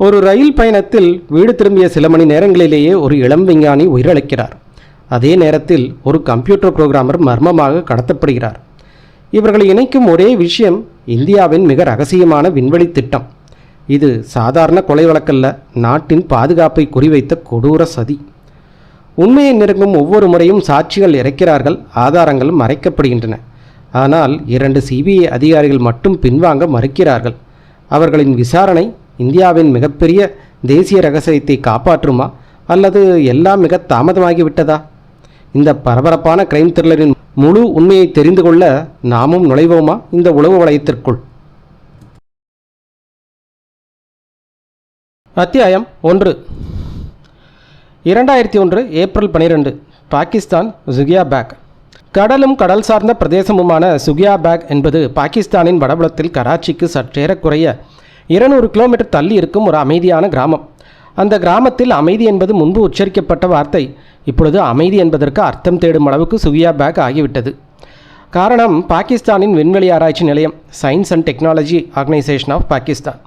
ஒரு ரயில் பயணத்தில் வீடு திரும்பிய சில மணி நேரங்களிலேயே ஒரு இளம் விஞ்ஞானி உயிரிழக்கிறார். அதே நேரத்தில் ஒரு கம்ப்யூட்டர் புரோகிராமர் மர்மமாக கடத்தப்படுகிறார். இவர்களை இணைக்கும் ஒரே விஷயம் இந்தியாவின் மிக ரகசியமான விண்வெளி திட்டம். இது சாதாரண கொலை வழக்கல்ல, நாட்டின் பாதுகாப்பை குறிவைத்த கொடூர சதி. உண்மையை நெருங்கும் ஒவ்வொரு முறையும் சாட்சிகள் இறக்கிறார்கள், ஆதாரங்கள் மறைக்கப்படுகின்றன. ஆனால் 2 சிபிஐ அதிகாரிகள் மட்டும் பின்வாங்க மறுக்கிறார்கள். அவர்களின் விசாரணை இந்தியாவின் மிகப்பெரிய தேசிய ரகசியத்தை காப்பாற்றுமா அல்லது எல்லாம் மிக தாமதமாகிவிட்டதா? இந்த பரபரப்பான கிரைம் த்ரில்லரின் முழு உண்மையை தெரிந்து கொள்ள நாமும் நுழைவோமா இந்த உளவு வளையத்திற்குள்? அத்தியாயம் 1. 2001 ஏப்ரல் 12. பாகிஸ்தான் சுகியாபேக். கடலும் கடல் சார்ந்த பிரதேசமுமான சுகியாபேக் என்பது பாகிஸ்தானின் வடபுலத்தில் கராச்சிக்கு சற்றேறக்குறைய 200 கிலோமீட்டர் தள்ளி இருக்கும் ஒரு அமைதியான கிராமம். அந்த கிராமத்தில் அமைதி என்பது முன்பு உச்சரிக்கப்பட்ட வார்த்தை இப்பொழுது அமைதி என்பதற்கு அர்த்தம் தேடும் அளவுக்கு சுகியாபேக் ஆகிவிட்டது. காரணம், பாகிஸ்தானின் விண்வெளி ஆராய்ச்சி நிலையம், science and technology organisation of Pakistan,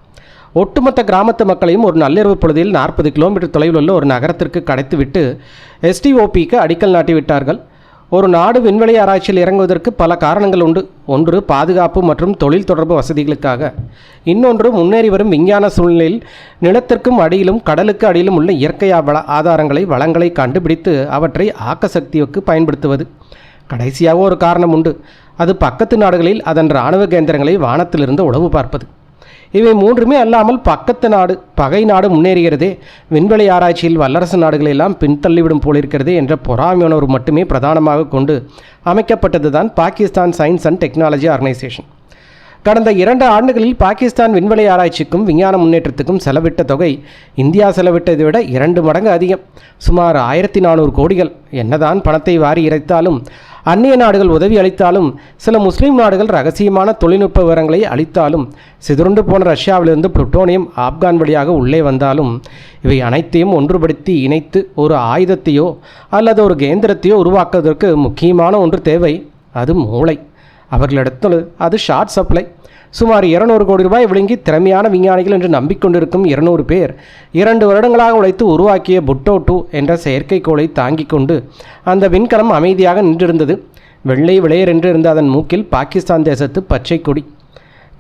ஒட்டுமொத்த கிராமத்து மக்களையும் ஒரு நள்ளிரவு பொழுதில் 40 கிலோமீட்டர் தொலைவில் உள்ள ஒரு நகரத்திற்கு கடைத்துவிட்டு STOPக்கு அடிக்கல் நாட்டிவிட்டார்கள். ஒரு நாடு விண்வெளி ஆராய்ச்சியில் இறங்குவதற்கு பல காரணங்கள் உண்டு. ஒன்று பாதுகாப்பு மற்றும் தொழில் தொடர்பு வசதிகளுக்காக, இன்னொன்று முன்னேறி வரும் விஞ்ஞான சூழ்நிலையில் நிலத்திற்கும் அடியிலும் கடலுக்கு அடியிலும் உள்ள இயற்கை ஆதாரங்களை வளங்களை கண்டுபிடித்து அவற்றை ஆக்க சக்திக்கு பயன்படுத்துவது. கடைசியாக ஒரு காரணம் உண்டு, அது பக்கத்து நாடுகளில் அதன் இராணுவ கேந்திரங்களை வானத்திலிருந்து உளவு பார்ப்பது. இவை மூன்றுமே அல்லாமல் பக்கத்து நாடு, பகை நாடு முன்னேறுகிறதே, விண்வெளி ஆராய்ச்சியில் வல்லரசு நாடுகளெல்லாம் பின்தள்ளிவிடும் போலிருக்கிறதே என்ற பொறாமையுணர்வு மட்டுமே பிரதானமாக கொண்டு அமைக்கப்பட்டது தான் Pakistan science and technology organisation. கடந்த 2 ஆண்டுகளில் பாகிஸ்தான் விண்வெளி ஆராய்ச்சிக்கும் விஞ்ஞான முன்னேற்றத்துக்கும் செலவிட்ட தொகை இந்தியா செலவிட்டதை விட 2 மடங்கு அதிகம், சுமார் 1400 கோடிகள். என்னதான் பணத்தை வாரி இறைத்தாலும், அந்நிய நாடுகள் உதவி அளித்தாலும், சில முஸ்லீம் நாடுகள் ரகசியமான தொழில்நுட்ப விவரங்களை அளித்தாலும், சிதறுண்டு போன ரஷ்யாவிலிருந்து புளுட்டோனியம் ஆப்கான் வழியாக உள்ளே வந்தாலும், இவை அனைத்தையும் ஒன்றுபடுத்தி இணைத்து ஒரு ஆயுதத்தையோ அல்லது ஒரு கேந்திரத்தையோ உருவாக்குவதற்கு முக்கியமான ஒன்று தேவை, அது மூளை. அவர்களிடத்தில் அது ஷார்ட் சப்ளை. சுமார் 200 கோடி ரூபாய் விழுங்கி திறமையான விஞ்ஞானிகள் என்று நம்பிக்கொண்டிருக்கும் 200 பேர் 2 வருடங்களாக உழைத்து உருவாக்கிய புட்டோ 2 என்ற செயற்கைக்கோளை தாங்கிக் கொண்டு அந்த விண்கலம் அமைதியாக நின்றிருந்தது. வெள்ளை விளையர் என்று இருந்த அதன் மூக்கில் பாகிஸ்தான் தேசத்து பச்சை கொடி.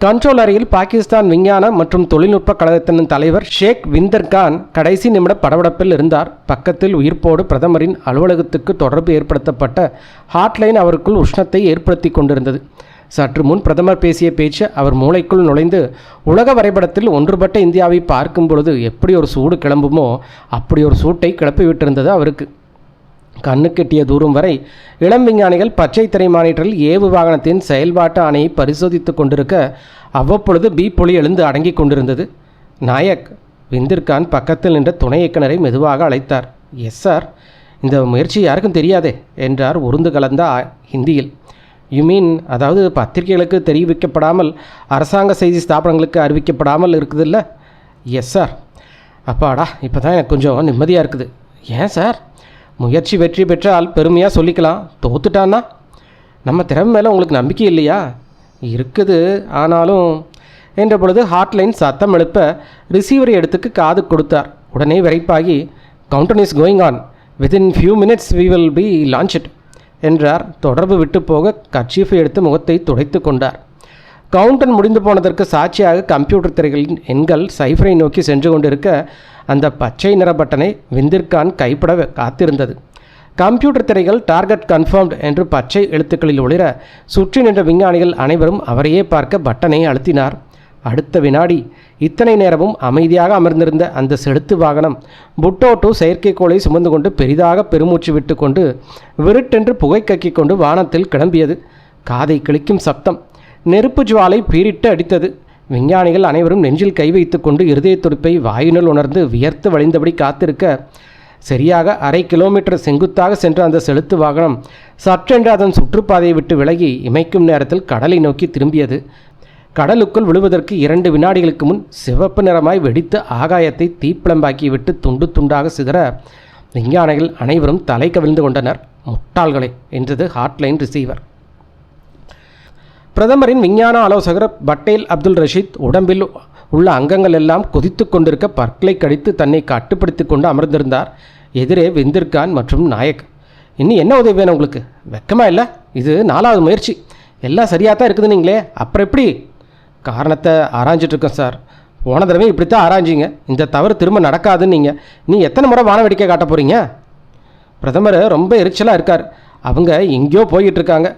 கண்ட்ரோல் அறையில் பாகிஸ்தான் விஞ்ஞான மற்றும் தொழில்நுட்ப கழகத்தின் தலைவர் ஷேக் விந்தர் கான் கடைசி நிமிட படபடப்பில் இருந்தார். பக்கத்தில் உயிர்ப்போடு பிரதமரின் அலுவலகத்துக்கு தொடர்பு ஏற்படுத்தப்பட்ட ஹாட்லைன் அவருக்குள் உஷ்ணத்தை ஏற்படுத்தி கொண்டிருந்தது. சற்று முன் பிரதமர் பேசிய பேச்சு அவர் மூளைக்குள் நுழைந்து உலக வரைபடத்தில் ஒன்றுபட்ட இந்தியாவை பார்க்கும் பொழுது எப்படி ஒரு சூடு கிளம்புமோ அப்படி ஒரு சூட்டை கிளப்பிவிட்டிருந்தது அவருக்கு. கண்ணு கெட்டிய தூரம் வரை இளம் விஞ்ஞானிகள் பச்சை திரை மானிட்டரில் ஏவு வாகனத்தின் செயல்பாட்டு ஆணையை பரிசோதித்து கொண்டிருக்க அவ்வப்பொழுது பீப் ஒலி எழுந்து அடங்கி கொண்டிருந்தது. நாயக், விந்திர்கான் பக்கத்தில் நின்ற துணை இயக்குனரை மெதுவாக அழைத்தார். எஸ் சார், இந்த முயற்சி யாருக்கும் தெரியாதே என்றார் உருந்து கலந்த ஹிந்தியில். யூ மீன், அதாவது பத்திரிகைகளுக்கு தெரிவிக்கப்படாமல், அரசாங்க செய்தி ஸ்தாபனங்களுக்கு அறிவிக்கப்படாமல் இருக்குதுல்ல? Yes sir. அப்பாடா, இப்போ தான் எனக்கு கொஞ்சம் நிம்மதியாக இருக்குது. ஏன் சார்? முயற்சி வெற்றி பெற்றால் பெருமையாக சொல்லிக்கலாம், தோத்துட்டான்னா நம்ம திறமை மேலே உங்களுக்கு நம்பிக்கை இல்லையா? இருக்குது, ஆனாலும் என்ற பொழுது ஹாட்லைன் சத்தம் எழுப்ப ரிசீவரை எடுத்துக்கு காது கொடுத்தார். உடனே விரைப்பாகி, counter is going on, within few minutes we will be launched என்றார். தொடர்பு விட்டு போக கர்ச்சீஃபை எடுத்து முகத்தை துடைத்து கொண்டார். கவுண்டர் முடிந்து போனதற்கு சாட்சியாக கம்ப்யூட்டர் திரைகளின் எண்கள் சைஃபரை நோக்கி சென்று கொண்டிருக்க அந்த பச்சை நிற பட்டனை விந்திர்கான் கைப்பட காத்திருந்தது. கம்ப்யூட்டர் திரைகள் டார்கெட் கன்ஃபர்ம்டு என்று பச்சை எழுத்துக்களில் ஒளிர சுற்றி நின்ற விஞ்ஞானிகள் அனைவரும் அவரையே பார்க்க பட்டனை அழுத்தினார். அடுத்த வினாடி இத்தனை நேரமும் அமைதியாக அமர்ந்திருந்த அந்த செலுத்து வாகனம் புட்டோ 2 செயற்கைக்கோளை சுமந்து கொண்டு பெரிதாக பெருமூச்சு விட்டு கொண்டு விருட்டென்று புகை கக்கிக் கொண்டு வானத்தில் கிளம்பியது. காதை கிழிக்கும் சப்தம், நெருப்பு ஜுவாலை பீரிட்டு அடித்தது. விஞ்ஞானிகள் அனைவரும் நெஞ்சில் கை வைத்து கொண்டு இருதய துடிப்பை வாயினுள் உணர்ந்து வியர்த்து வழிந்தபடி காத்திருக்க சரியாக 1/2 கிலோமீட்டர் செங்குத்தாக சென்ற அந்த செலுத்து வாகனம் சற்றென்று அதன் சுற்றுப்பாதையை விட்டு விலகி இமைக்கும் நேரத்தில் கடலை நோக்கி திரும்பியது. கடலுக்குள் விழுவதற்கு 2 வினாடிகளுக்கு முன் சிவப்பு நிறமாய் வெடித்து ஆகாயத்தை தீப்பிளம்பாக்கிவிட்டு துண்டு துண்டாக சிதற விஞ்ஞானிகள் அனைவரும் தலை கவிழ்ந்து கொண்டனர். முட்டாள்களே என்றது ஹாட்லைன் ரிசீவர். பிரதமரின் விஞ்ஞான ஆலோசகர் பட்டேல் அப்துல் ரஷீத் உடம்பில் உள்ள அங்கங்கள் எல்லாம் கொதித்து கொண்டிருக்க பற்களை கடித்து தன்னை கட்டுப்படுத்தி கொண்டு அமர்ந்திருந்தார். எதிரே வெந்திர்கான் மற்றும் நாயக். இன்னும் என்ன உதவி வேணும் உங்களுக்கு? வெக்கமா இல்லை? இது 4வது முயற்சி. எல்லாம் சரியாக தான் இருக்குது நீங்களே, அப்புறம் எப்படி? காரணத்தை ஆராய்ஞ்சிட்ருக்கோம் சார். போன தடவை இப்படித்தான் ஆராய்ஞ்சிங்க. இந்த தவறு திரும்ப நடக்காதுன்னு நீங்கள் நீ எத்தனை முறை வான வேடிக்கை காட்ட போகிறீங்க? பிரதமர் ரொம்ப எரிச்சலாக இருக்கார். அவங்க எங்கேயோ போய்கிட்டு இருக்காங்க.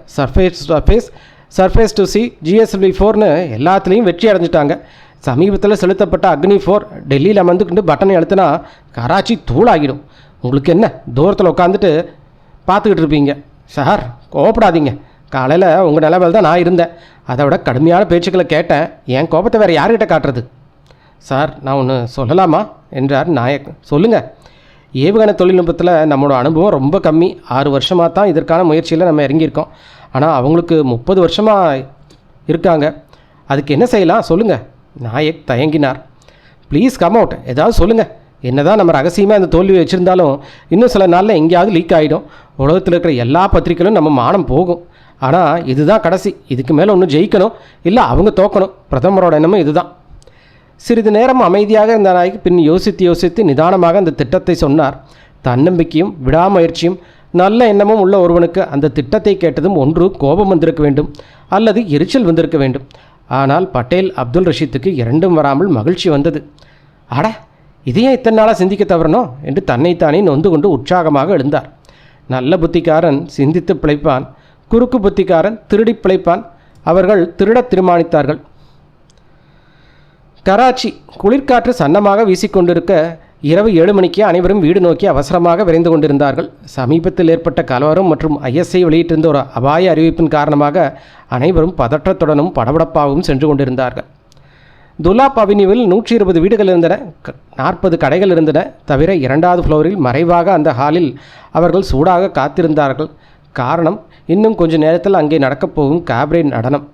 சர்ஃபேஸ் டு சி GSLV-4ன்னு எல்லாத்துலேயும் வெற்றி அடைஞ்சிட்டாங்க. சமீபத்தில் செலுத்தப்பட்ட அக்னி-4 டெல்லியில் அமர்ந்துக்கிட்டு பட்டனை அழுத்தினா கராச்சி தூளாகிடும். உங்களுக்கு என்ன, தூரத்தில் உட்காந்துட்டு பார்த்துக்கிட்டு இருப்பீங்க. சார் கோபப்படாதீங்க. காலையில் உங்கள் நிலைமையில் தான் நான் இருந்தேன். அதை விட கடுமையான பேச்சுக்களை கேட்டேன். என் கோபத்தை வேறு யார்கிட்ட காட்டுறது? சார் நான் ஒன்று சொல்லலாமா என்றார் நாயக். சொல்லுங்கள். ஏவுகணை தொழில்நுட்பத்தில் நம்மளோட அனுபவம் ரொம்ப கம்மி. 6 வருஷமாக தான் இதற்கான முயற்சியில் நம்ம இறங்கியிருக்கோம். ஆனால் அவங்களுக்கு 30 வருஷமாக இருக்காங்க. அதுக்கு என்ன செய்யலாம் சொல்லுங்கள்? நாயக் தயங்கினார். ப்ளீஸ் கம் அவுட், ஏதாவது சொல்லுங்கள். என்ன தான் நம்ம ரகசியமாக அந்த தோல்வி வச்சுருந்தாலும் இன்னும் சில நாளில் எங்கேயாவது லீக் ஆகிடும். உலகத்தில் இருக்கிற எல்லா பத்திரிக்கைகளும் நம்ம மானம் போகும். ஆனால் இதுதான் கடைசி. இதுக்கு மேலே ஒன்று ஜெயிக்கணும், இல்லை அவங்க தோக்கணும். பிரதமரோட எண்ணமும் இதுதான். சிறிது நேரம் அமைதியாக இருந்த நாய்க்கு பின் யோசித்து நிதானமாக அந்த திட்டத்தை சொன்னார். தன்னம்பிக்கையும் விடாமுயற்சியும் நல்ல எண்ணமும் உள்ள ஒருவனுக்கு அந்த திட்டத்தை கேட்டதும் ஒன்று கோபம் வந்திருக்க வேண்டும், அல்லது எரிச்சல் வந்திருக்க வேண்டும். ஆனால் பட்டேல் அப்துல் ரஷீத்துக்கு இரண்டும் வராமல் மகிழ்ச்சி வந்தது. அட, இதையே இத்தனை நாளாக சிந்திக்க தவறனோ என்று தன்னைத்தானே நொந்து கொண்டு உற்சாகமாக எழுந்தார். நல்ல புத்திக்காரன் சிந்தித்து பிழைப்பான், குறுக்கு புத்திக்காரன் திருடி பிழைப்பான். அவர்கள் திருடத் தீர்மானித்தார்கள். கராச்சி குளிர்காற்று சன்னமாக வீசிக்கொண்டிருக்க இரவு 7 மணிக்கு அனைவரும் வீடு நோக்கி அவசரமாக விரைந்து கொண்டிருந்தார்கள். சமீபத்தில் ஏற்பட்ட கலவரம் மற்றும் ISI வெளியிட்டிருந்த ஒரு அபாய அறிவிப்பின் காரணமாக அனைவரும் பதற்றத்துடனும் படபடப்பாகவும் சென்று கொண்டிருந்தார்கள். துலாப் அவென்யூவில் 120 வீடுகள் இருந்தன. 40 கடைகள் இருந்தன. தவிர 2வது ஃப்ளோரில் மறைவாக அந்த ஹாலில் அவர்கள் சூடாக காத்திருந்தார்கள். காரணம், இன்னும் கொஞ்ச நேரத்தில் அங்கே நடக்கப்போகும் காப்ரே நடனம்.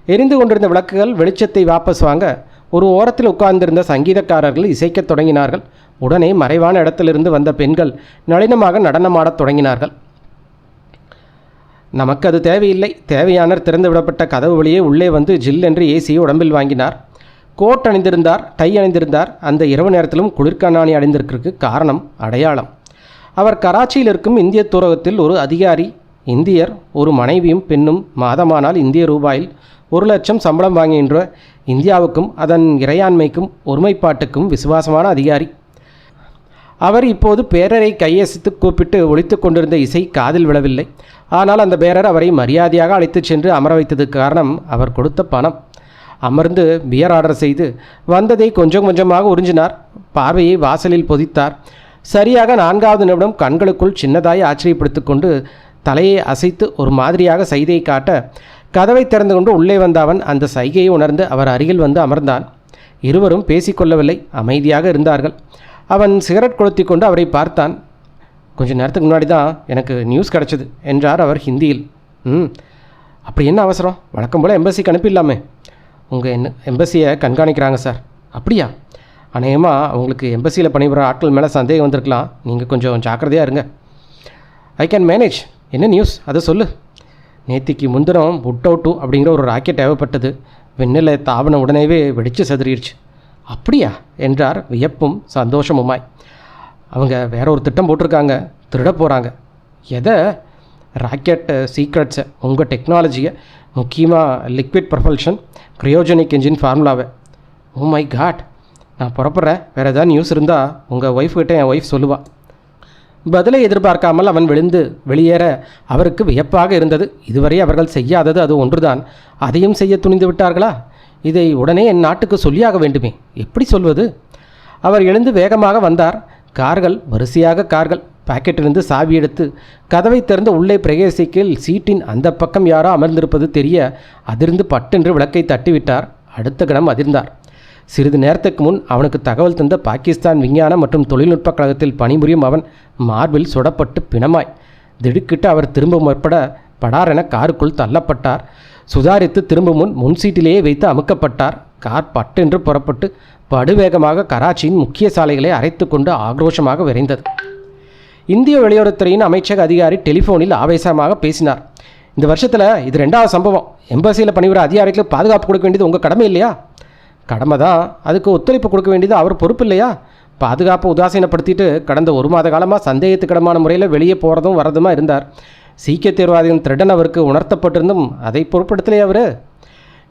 எரிந்து கொண்டிருந்த விளக்குகள் வெளிச்சத்தை வாபஸ் வாங்க ஒரு ஓரத்தில் உட்கார்ந்திருந்த சங்கீதக்காரர்கள் இசைக்கத் தொடங்கினார்கள். உடனே மறைவான இடத்திலிருந்து வந்த பெண்கள் நளினமாக நடனமாடத் தொடங்கினார்கள். நமக்கு அது தேவையில்லை. தேவையானர் திறந்து விடப்பட்ட கதவு வழியே உள்ளே வந்து ஜில் என்று ஏசியை உடம்பில் வாங்கினார். கோட் அணிந்திருந்தார், டை அணிந்திருந்தார். அந்த இரவு நேரத்திலும் குளிர்கண்ணாணி அணிந்திருக்கிறதுக்கு காரணம் அடையாளம். அவர் கராச்சியில் இருக்கும் இந்திய தூரகத்தில் ஒரு அதிகாரி. இந்தியர், ஒரு மனைவியும் பெண்ணும். மாதமானால் இந்திய ரூபாயில் 1 லட்சம் சம்பளம் வாங்குகின்ற இந்தியாவுக்கும் அதன் இறையாண்மைக்கும் ஒருமைப்பாட்டுக்கும் விசுவாசமான அதிகாரி. அவர் இப்போது பேரரை கையசைத்து கூப்பிட்டு ஒலித்து கொண்டிருந்த இசை காதில் விழவில்லை. ஆனால் அந்த பேரர் அவரை மரியாதையாக அழைத்துச் சென்று அமர வைத்ததுக்கு காரணம் அவர் கொடுத்த பணம். அமர்ந்து பியர் ஆர்டர் செய்து வந்ததை கொஞ்சம் கொஞ்சமாக உறிஞ்சினார். பார்வையை வாசலில் பொதித்தார். சரியாக 4வது நிமிடம் கண்களுக்குள் சின்னதாய் ஆச்சரியப்படுத்தி கொண்டு தலையை அசைத்து ஒரு மாதிரியாக சைகையை காட்ட கதவை திறந்து கொண்டு உள்ளே வந்த அவன் அந்த சைகையை உணர்ந்து அவர் அருகில் வந்து அமர்ந்தான். இருவரும் பேசிக்கொள்ளவில்லை, அமைதியாக இருந்தார்கள். அவன் சிகரெட் கொளுத்தி கொண்டு அவரை பார்த்தான். கொஞ்ச நேரத்துக்கு முன்னாடி தான் எனக்கு நியூஸ் கிடச்சிது என்றார் அவர் ஹிந்தியில். அப்படி என்ன அவசரம்? வழக்கம் போல் எம்பசிக்கு அனுப்பிடலாமே. உங்கள் எம்பசியை கண்காணிக்கிறாங்க சார். அப்படியா? அநேகமாக அவங்களுக்கு எம்பசியில் பணிபுரிகிற ஆட்கள் மேலே சந்தேகம் வந்திருக்கலாம். நீங்கள் கொஞ்சம் ஜாக்கிரதையாக இருங்க. I can manage. என்ன நியூஸ் அதை சொல்லு. நேத்திக்கு முந்தினம் புட்டவுட்டு அப்படிங்கிற ஒரு ராக்கெட் தேவைப்பட்டது. விண்ணில் தாவன உடனேவே வெடித்து செதறிடுச்சு. அப்படியா என்றார் வியப்பும் சந்தோஷமுமாய். அவங்க வேற ஒரு திட்டம் போட்டிருக்காங்க, திருட போகிறாங்க. எதை? ராக்கெட் சீக்ரெட்ஸை, உங்கள் டெக்னாலஜியை, முக்கியமாக லிக்விட் ப்ரொபல்ஷன் கிரையோஜெனிக் என்ஜின் ஃபார்முலாவை. ஓ மை காட், நான் புறப்படுறேன். வேறு ஏதாவது நியூஸ் இருந்தால் உங்கள் ஒய்ஃப்கிட்ட என் ஒய்ஃப் சொல்லுவாள். பதிலை எதிர்பார்க்காமல் அவன் வெளியேற அவருக்கு வியப்பாக இருந்தது. இதுவரை அவர்கள் செய்யாதது அது ஒன்றுதான். அதையும் செய்ய துணிந்து விட்டார்களா? இதை உடனே என் நாட்டுக்கு சொல்லியாக வேண்டுமே. எப்படி சொல்வது? அவர் எழுந்து வேகமாக வந்தார். வரிசையாக கார்கள். பாக்கெட்டிலிருந்து சாவி எடுத்து கதவை திறந்து உள்ளே பிரவேசிக்கையில் சீட்டின் அந்த பக்கம் யாரோ அமர்ந்திருப்பது தெரிய அதிர்ந்து பட்டென்று விளக்கை தட்டிவிட்டார். அடுத்த கணம் அதிர்ந்தார். சிறிது நேரத்துக்கு முன் அவனுக்கு தகவல் தந்த பாகிஸ்தான் விஞ்ஞான மற்றும் தொழில்நுட்ப கழகத்தில் பணிபுரியும் அவன் மார்பில் சுடப்பட்டு பிணமாய் திடுக்கிட்டு அவர் திரும்ப முற்பட படாரென காருக்குள் தள்ளப்பட்டார். சுதாரித்து திரும்ப முன் சீட்டிலேயே வைத்து அமுக்கப்பட்டார். கார் பட்டென்று புறப்பட்டு படுவேகமாக கராச்சியின் முக்கிய சாலைகளை அரைத்து கொண்டு ஆக்ரோஷமாக விரைந்தது. இந்திய வெளியுறவுத்துறையின் அமைச்சக அதிகாரி டெலிஃபோனில் ஆவேசமாக பேசினார். இந்த வருஷத்தில் இது 2வது சம்பவம். எம்பசியில் பணிபுரிகிற அதிகாரிகளுக்கு பாதுகாப்பு கொடுக்க வேண்டியது உங்கள் கடமை இல்லையா? கடமை தான், அதுக்கு ஒத்துழைப்பு கொடுக்க வேண்டியது அவர் பொறுப்பு இல்லையா? பாதுகாப்பை உதாசீனப்படுத்திட்டு கடந்த 1 மாத காலமாக சந்தேகத்துக்கிடமான முறையில் வெளியே போகிறதும் வரதுமா இருந்தார். சீக்கிய தீவிரவாதியின் திருடன் அவருக்கு உணர்த்தப்பட்டிருந்தும் அதை பொருட்படுத்தலையே அவர்.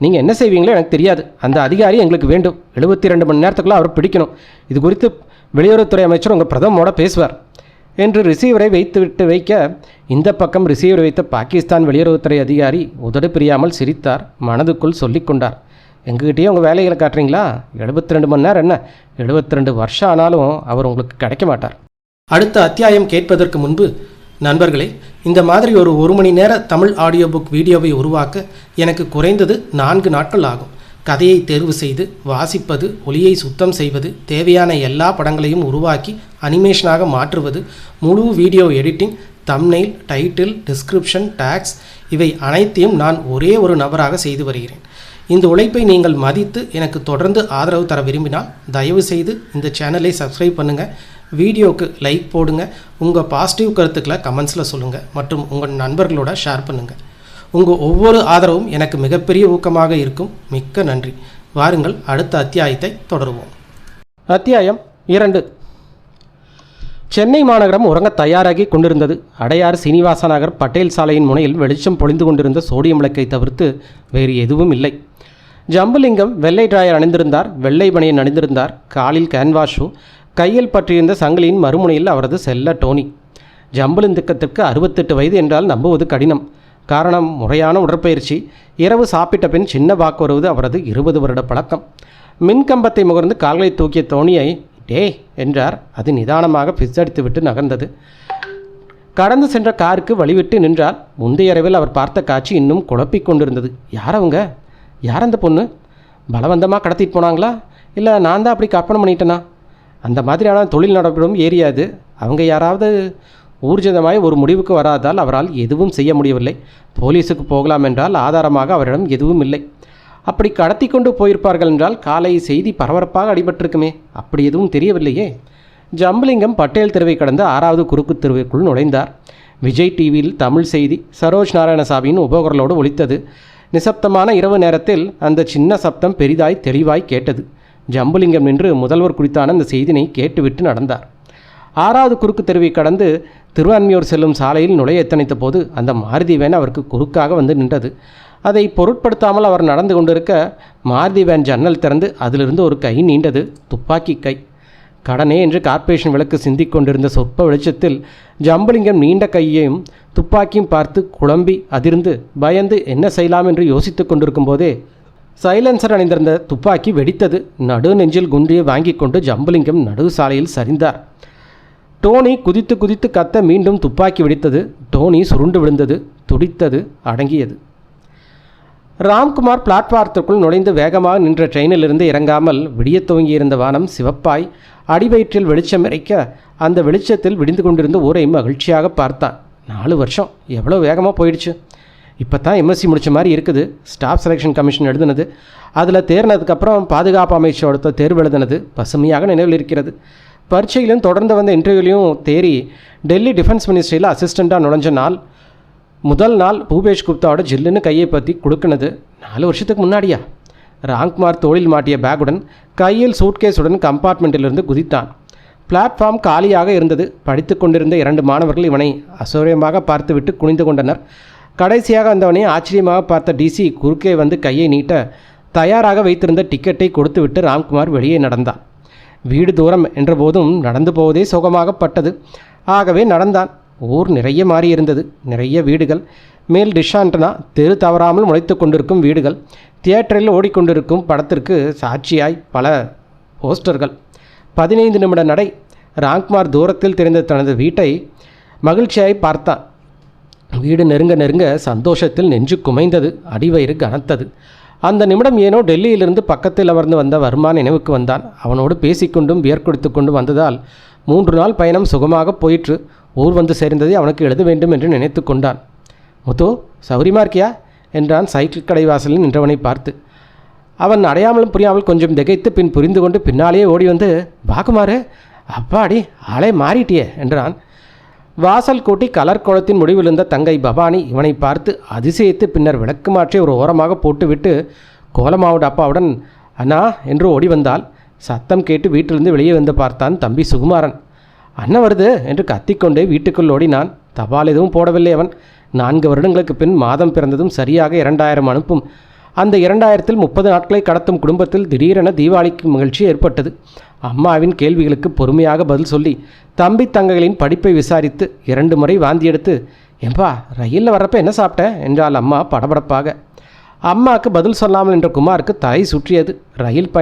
நீங்கள் என்ன செய்வீங்களோ எனக்கு தெரியாது, அந்த அதிகாரி எங்களுக்கு வேண்டும். 72 மணி நேரத்துக்குள்ளே அவர் பிடிக்கணும். இது குறித்து வெளியுறவுத்துறை அமைச்சர் உங்கள் பிரதமோட பேசுவார் என்று ரிசீவரை வைக்க இந்த பக்கம் ரிசீவரை வைத்த பாகிஸ்தான் வெளியுறவுத்துறை அதிகாரி உதடு பிரியாமல் சிரித்தார். மனதுக்குள் சொல்லிக்கொண்டார், எங்ககிட்டயே உங்கள் வேலைகளை காட்டுறீங்களா? 72 மணி நேரம் என்ன, 72 வருஷம் ஆனாலும் அவர் உங்களுக்கு கிடைக்க மாட்டார். அடுத்த அத்தியாயம் கேட்பதற்கு முன்பு நண்பர்களே, இந்த மாதிரி ஒரு மணி நேர தமிழ் ஆடியோ புக் வீடியோவை உருவாக்க எனக்கு குறைந்தது 4 நாட்கள் ஆகும். கதையை தேர்வு செய்து வாசிப்பது, ஒலியை சுத்தம் செய்வது, தேவையான எல்லா படங்களையும் உருவாக்கி அனிமேஷனாக மாற்றுவது, முழு video editing, thumbnail, title, description, tags இவை அனைத்தையும் நான் ஒரே ஒரு நபராக செய்து வருகிறேன். இந்த உழைப்பை நீங்கள் மதித்து எனக்கு தொடர்ந்து ஆதரவு தர விரும்பினால் தயவு செய்து இந்த சேனலை சப்ஸ்கிரைப் பண்ணுங்கள், வீடியோவுக்கு லைக் போடுங்க, உங்கள் பாசிட்டிவ் கருத்துக்களை கமெண்ட்ஸில் சொல்லுங்கள் மற்றும் உங்கள் நண்பர்களோட ஷேர் பண்ணுங்கள். உங்கள் ஒவ்வொரு ஆதரவும் எனக்கு மிகப்பெரிய ஊக்கமாக இருக்கும். மிக்க நன்றி. வாருங்கள் அடுத்த அத்தியாயத்தை தொடருவோம். அத்தியாயம் 2. சென்னை மாநகரம் உறங்க தயாராகி கொண்டிருந்தது. அடையார் சீனிவாச நகர் பட்டேல் சாலையின் முனையில் வெளிச்சம் பொழிந்து கொண்டிருந்த சோடியம் விளக்கை தவிர்த்து வேறு எதுவும் இல்லை. ஜம்புலிங்கம் வெள்ளை டிராயர் அணிந்திருந்தார், வெள்ளை பனியன் அணிந்திருந்தார், காலில் கேன்வாஸ் ஷூ, கையில் பற்றியிருந்த சங்கிலியின் மறுமுனையில் அவரது செல்ல டோனி. ஜம்புலிங்கத்திற்கு 68 வயது என்றால் நம்புவது கடினம். காரணம், முறையான உடற்பயிற்சி, இரவு சாப்பிட்ட பின் சின்ன வாக்கு வருவது அவரது 20 வருட பழக்கம். மின்கம்பத்தை முகர்ந்து கால்களை தூக்கிய தோணியை டே என்றார். அது நிதானமாக பிச்சடித்து விட்டு நகர்ந்தது. கடந்து சென்ற காருக்கு வழிவிட்டு நின்றால் முந்தைய இரவில் அவர் பார்த்த காட்சி இன்னும் குழப்பிக் கொண்டிருந்தது. யார் அவங்க? யார் அந்த பொண்ணு? பலவந்தமாக கடத்திட்டு போனாங்களா, இல்லை நான் தான் அப்படி கற்பனை பண்ணிட்டேனா? அந்த மாதிரியான தொழில் நடைபெறும் ஏரியாது. அவங்க யாராவது ஊர்ஜிதமாய் ஒரு முடிவுக்கு வராதால் அவரால் எதுவும் செய்ய முடியவில்லை. போலீஸுக்கு போகலாம் என்றால் ஆதாரமாக அவரிடம் எதுவும் இல்லை. அப்படி கடத்தி கொண்டு போயிருப்பார்கள் என்றால் காலை செய்தி பரபரப்பாக அடிபட்டிருக்குமே. அப்படி எதுவும் தெரியவில்லையே. ஜம்புலிங்கம் பட்டேல் தெருவை கடந்து 6வது குறுக்கு தெருவிற்குள் நுழைந்தார். விஜய் டிவியில் தமிழ் செய்தி சரோஜ் நாராயணசாமியின் உபகுரலோடு ஒலித்தது. நிசப்தமான இரவு நேரத்தில் அந்த சின்ன சப்தம் பெரிதாய் தெளிவாய் கேட்டது. ஜம்புலிங்கம் நின்று முதல்வர் குறித்தான அந்த செய்தினை கேட்டுவிட்டு நடந்தார். 6வது குறுக்கு தெருவை கடந்து திருவான்மியூர் செல்லும் சாலையில் நுழைய எத்தனைத்த போது அந்த மாருதி வேன் அவருக்கு குறுக்காக வந்து நின்றது. அதை பொருட்படுத்தாமல் அவர் நடந்து கொண்டிருக்க மாருதி வேன் ஜன்னல் திறந்து அதிலிருந்து ஒரு கை நீண்டது. துப்பாக்கி கை. கடனே என்று கார்ப்பரேஷன் விளக்கு சிந்திக் கொண்டிருந்த சொற்ப வெளிச்சத்தில் ஜம்புலிங்கம் நீண்ட கையையும் துப்பாக்கியும் பார்த்து குழம்பி அதிர்ந்து பயந்து என்ன செய்யலாம் என்று யோசித்து கொண்டிருக்கும் போதே சைலன்சர் அணிந்திருந்த துப்பாக்கி வெடித்தது. நடு நெஞ்சில் குண்டியை வாங்கி கொண்டு ஜம்புலிங்கம் நடு சாலையில் சரிந்தார். டோனி குதித்து குதித்து கத்த மீண்டும் துப்பாக்கி வெடித்தது. டோனி சுருண்டு விழுந்தது, துடித்தது, அடங்கியது. ராம்குமார் பிளாட்பாரத்திற்குள் நுழைந்து வேகமாக நின்ற ட்ரெயினிலிருந்து இறங்காமல் விடியத் துவங்கியிருந்த வானம் சிவப்பாய் அடிவயிற்றில் வெளிச்சம் இறைக்க அந்த வெளிச்சத்தில் விடிந்து கொண்டிருந்த ஊரை மகிழ்ச்சியாக பார்த்தான். 4 வருஷம் எவ்வளோ வேகமாக போயிடுச்சு. இப்போ தான் எம்எஸ்சி முடித்த மாதிரி இருக்குது. ஸ்டாஃப் செலெக்ஷன் கமிஷன் எழுதுனது, அதில் தேர்னதுக்கப்புறம் பாதுகாப்பு அமைச்சரோட தேர்வு எழுதுனது பசுமையாக நினைவில் இருக்கிறது. பரீட்சையிலும் தொடர்ந்து வந்த இன்டர்வியூலையும் தேறி டெல்லி டிஃபென்ஸ் மினிஸ்ட்ரியில் அசிஸ்டண்ட்டாக நுழைஞ்ச முதல் நாள் பூபேஷ் குப்தாவோட ஜில்லுன்னு கையை பற்றி கொடுக்குனது 4 வருஷத்துக்கு முன்னாடியா? ராம்குமார் தோளில் மாட்டிய பேக்குடன் கையில் சூட்கேஸுடன் கம்பார்ட்மெண்ட்டிலிருந்து குதித்தான். பிளாட்ஃபார்ம் காலியாக இருந்தது. படித்து கொண்டிருந்த 2 மாணவர்கள் இவனை அசௌரியமாக பார்த்துவிட்டு குனிந்து கொண்டனர். கடைசியாக வந்தவனை ஆச்சரியமாக பார்த்த டிசி குறுக்கே வந்து கையை நீட்ட தயாராக வைத்திருந்த டிக்கெட்டை கொடுத்துவிட்டு ராம்குமார் வெளியே நடந்தான். வீடு தூரம் என்ற போதும் நடந்து போவதே சுகமாகப்பட்டது. ஆகவே நடந்தான். ஊர் நிறைய மாறியிருந்தது. நிறைய வீடுகள், மேல் டிஷாண்டனா, தெரு தவறாமல் முளைத்து கொண்டிருக்கும் வீடுகள், தியேட்டரில் ஓடிக்கொண்டிருக்கும் படத்திற்கு சாட்சியாய் பல போஸ்டர்கள். 15 நிமிட நடை. ராம்குமார் தூரத்தில் தெரிந்த தனது வீட்டை மகிழ்ச்சியாய் பார்த்தான். வீடு நெருங்க நெருங்க சந்தோஷத்தில் நெஞ்சு குமைந்தது, அடிவயிறு கனத்தது. அந்த நிமிடம் ஏனோ டெல்லியிலிருந்து பக்கத்தில் அமர்ந்து வந்த வர்மா நினைவுக்கு வந்தான். அவனோடு பேசிக்கொண்டும் வியர் கொடுத்து கொண்டு வந்ததால் 3 நாள் பயணம் சுகமாக போயிற்று. ஊர் வந்து சேர்ந்ததை அவனுக்கு எழுத வேண்டும் என்று நினைத்து கொண்டான். முத்து, சௌரியமாக இருக்கியா என்றான் சைக்கிள் கடை வாசலில் நின்றவனை பார்த்து. அவன் அடையாமலும் புரியாமல் கொஞ்சம் திகைத்து பின் புரிந்து கொண்டு பின்னாலேயே ஓடி வந்து, வாக்குமாறு, அப்பாடி ஆளே மாறிட்டியே என்றான். வாசல் கூட்டி கலர் குளத்தின் முடிவில் இருந்த தங்கை பவானி இவனை பார்த்து அதிசயித்து பின்னர் விளக்கு மாற்றி ஒரு ஓரமாக போட்டுவிட்டு கோலமாவு டப்பாவுடன் அண்ணா என்று ஓடி வந்தால் சத்தம் கேட்டு வீட்டிலிருந்து வெளியே வந்து பார்த்தான் தம்பி சுகுமாரன். அண்ணன் வருது என்று கத்திக்கொண்டே வீட்டுக்குள் ஓடினான். தபால் எதுவும் போடவில்லை அவன். 4 வருடங்களுக்கு பின் மாதம் பிறந்ததும் சரியாக 2000 அனுப்பும். அந்த 2000ல் 30 நாட்களை கடத்தும் குடும்பத்தில் திடீரென தீபாவளிக்கு மகிழ்ச்சி ஏற்பட்டது. அம்மாவின் கேள்விகளுக்கு பொறுமையாக பதில் சொல்லி தம்பி தங்கைகளின் படிப்பை விசாரித்து 2 முறை வாந்தி எடுத்து, ஏம்பா ரயிலில் வர்றப்ப என்ன சாப்பிட்டேன் என்றாள் அம்மா படபடப்பாக. அம்மாவுக்கு பதில் சொல்லாமல் என்ற குமாருக்கு தலை சுற்றியது. ரயில்